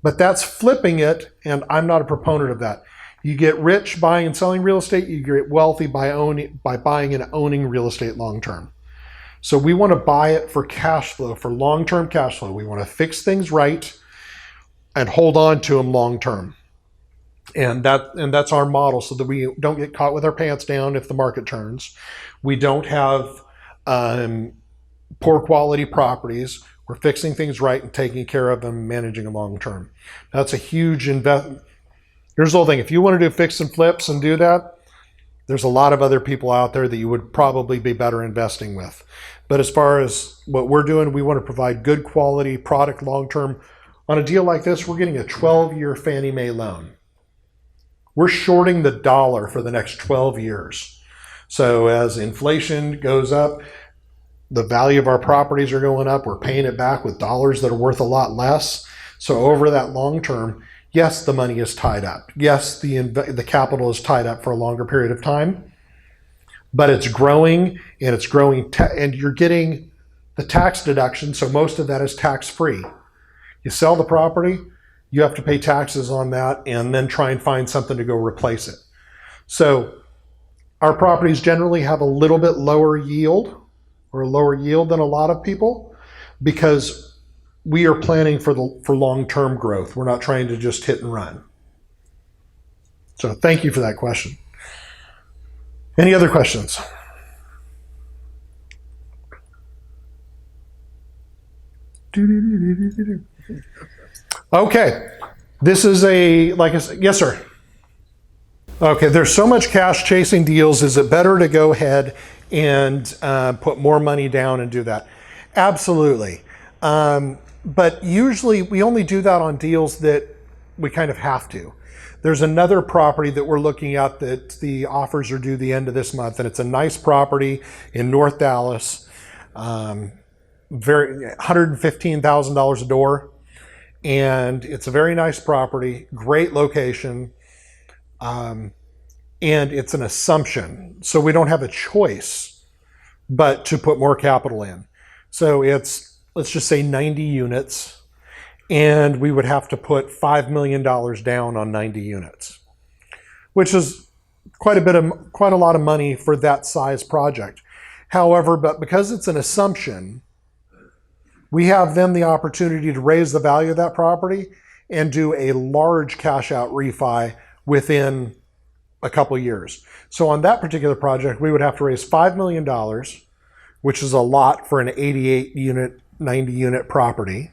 But that's flipping it, and I'm not a proponent of that. You get rich buying and selling real estate, you get wealthy by buying and owning real estate long term. So we want to buy it for cash flow, for long-term cash flow. We want to fix things right and hold on to them long term. And that's our model so that we don't get caught with our pants down if the market turns. We don't have poor quality properties. We're fixing things right and taking care of them, managing them long term. That's a huge investment. Here's the whole thing. If you want to do fix and flips and do that, There's a lot of other people out there that you would probably be better investing with. But as far as what we're doing, we want to provide good quality product long term. On a deal like this, we're getting a 12-year Fannie Mae loan. We're shorting the dollar for the next 12 years. So as inflation goes up, the value of our properties are going up. We're paying it back with dollars that are worth a lot less. So over that long term, yes, the money is tied up. Yes, the capital is tied up for a longer period of time, but it's growing, and it's growing, and you're getting the tax deduction. So most of that is tax free. You sell the property, you have to pay taxes on that, and then try and find something to go replace it. So our properties generally have a little bit lower yield, or a lower yield than a lot of people, because we are planning for long-term growth. We're not trying to just hit and run. So thank you for that question. Any other questions? Okay, this is like I said, yes, sir. Okay, there's so much cash chasing deals. Is it better to go ahead and put more money down and do that? Absolutely. But usually we only do that on deals that we kind of have to. There's another property that we're looking at that the offers are due the end of this month, and it's a nice property in North Dallas, $115,000 a door, and it's a very nice property, great location, and it's an assumption, so we don't have a choice but to put more capital in. So it's, let's just say 90 units, and we would have to put $5 million down on 90 units, which is quite a lot of money for that size project. However, but because it's an assumption, we have then the opportunity to raise the value of that property and do a large cash out refi within a couple years. So on that particular project, we would have to raise $5 million, which is a lot for an 88 unit, 90 unit property.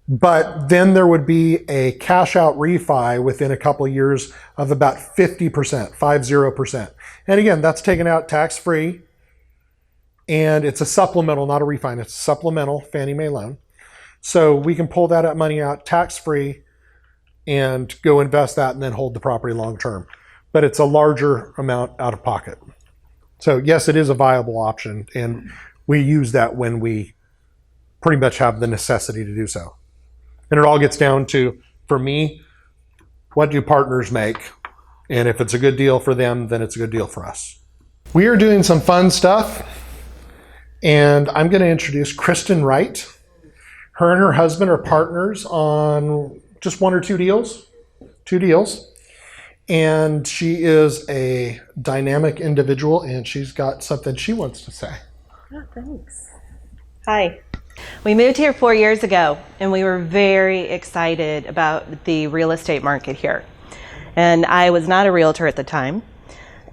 But then there would be a cash out refi within a couple of years of about 50%, 50%. And again, that's taken out tax free, and it's a supplemental, not a refi, it's a supplemental Fannie Mae loan. So we can pull that money out tax free and go invest that and then hold the property long term. But it's a larger amount out of pocket. So yes, it is a viable option, and we use that when we pretty much have the necessity to do so. And it all gets down to, for me, what do partners make? And if it's a good deal for them, then it's a good deal for us. We are doing some fun stuff, and I'm going to introduce Kristen Wright. Her and her husband are partners on just one or two deals. And she is a dynamic individual, and she's got something she wants to say. Oh, thanks. Hi. We moved here 4 years ago, and we were very excited about the real estate market here. And I was not a realtor at the time.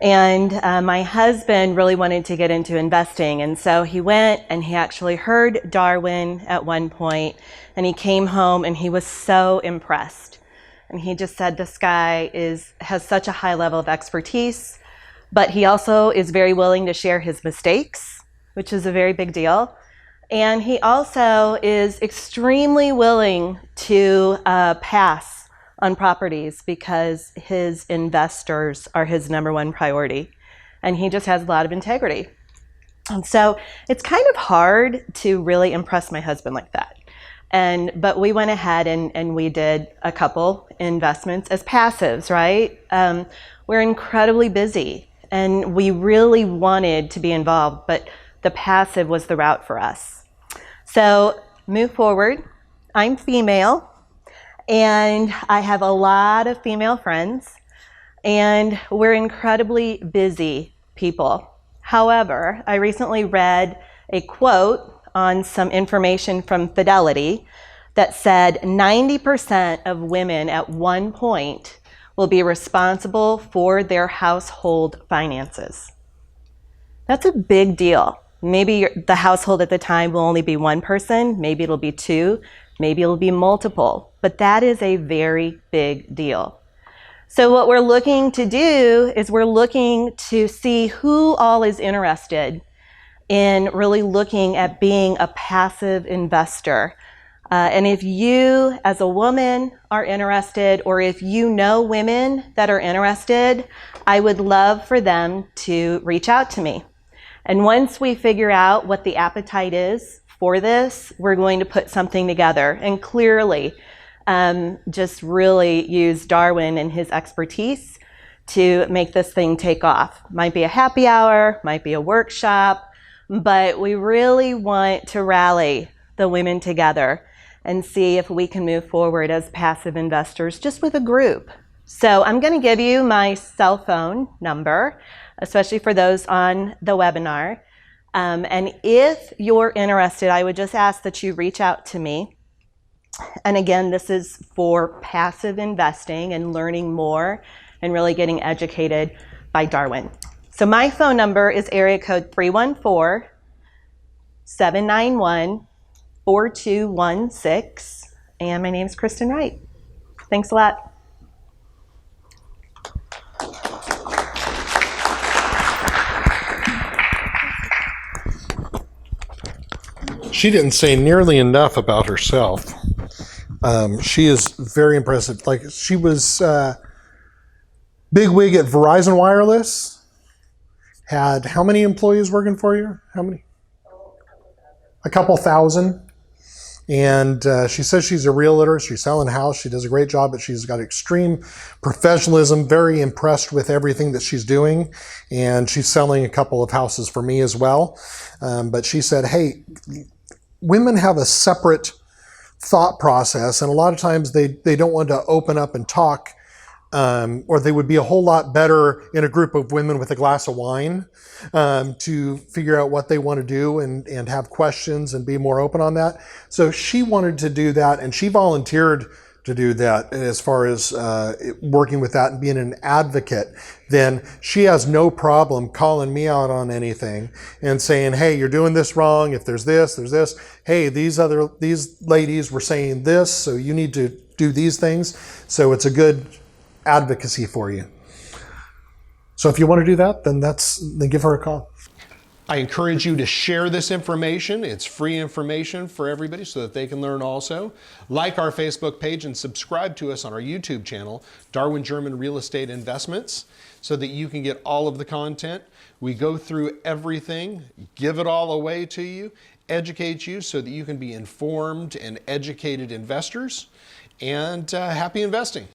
And my husband really wanted to get into investing. And so he went and he actually heard Darwin at one point, and he came home and he was so impressed. And he just said, this guy has such a high level of expertise, but he also is very willing to share his mistakes, which is a very big deal. And he also is extremely willing to pass on properties because his investors are his number one priority. And he just has a lot of integrity. And so it's kind of hard to really impress my husband like that. But we went ahead and we did a couple investments as passives, right? We're incredibly busy, and we really wanted to be involved, but the passive was the route for us. So move forward. I'm female, and I have a lot of female friends, and we're incredibly busy people. However, I recently read a quote on some information from Fidelity that said 90% of women at one point will be responsible for their household finances. That's a big deal. Maybe the household at the time will only be one person, maybe it'll be two, maybe it'll be multiple, but that is a very big deal. So what we're looking to do is we're looking to see who all is interested in really looking at being a passive investor. And if you as a woman are interested, or if you know women that are interested, I would love for them to reach out to me. And once we figure out what the appetite is for this, we're going to put something together and clearly just really use Darwin and his expertise to make this thing take off. Might be a happy hour, might be a workshop, but we really want to rally the women together and see if we can move forward as passive investors just with a group. So I'm going to give you my cell phone number, especially for those on the webinar. And if you're interested, I would just ask that you reach out to me. And again, this is for passive investing and learning more and really getting educated by Darwin. So my phone number is area code 314-791-4216. And my name is Kristen Wright. Thanks a lot. She didn't say nearly enough about herself. She is very impressive. Like, she was big wig at Verizon Wireless. Had how many employees working for you? How many? A couple thousand. And she says she's a realtor. She's selling a house. She does a great job, but she's got extreme professionalism, very impressed with everything that she's doing. And she's selling a couple of houses for me as well. But she said, hey, women have a separate thought process, and a lot of times they don't want to open up and talk, or they would be a whole lot better in a group of women with a glass of wine to figure out what they want to do and have questions and be more open on that. So she wanted to do that, and she volunteered to do that as far as working with that and being an advocate. Then she has no problem calling me out on anything and saying, hey, you're doing this wrong. If there's this, there's this. Hey, these ladies were saying this, so you need to do these things. So it's a good advocacy for you. So if you want to do that, then give her a call. I encourage you to share this information. It's free information for everybody so that they can learn also. Like our Facebook page and subscribe to us on our YouTube channel, Darwin German Real Estate Investments, so that you can get all of the content. We go through everything, give it all away to you, educate you so that you can be informed and educated investors, and happy investing.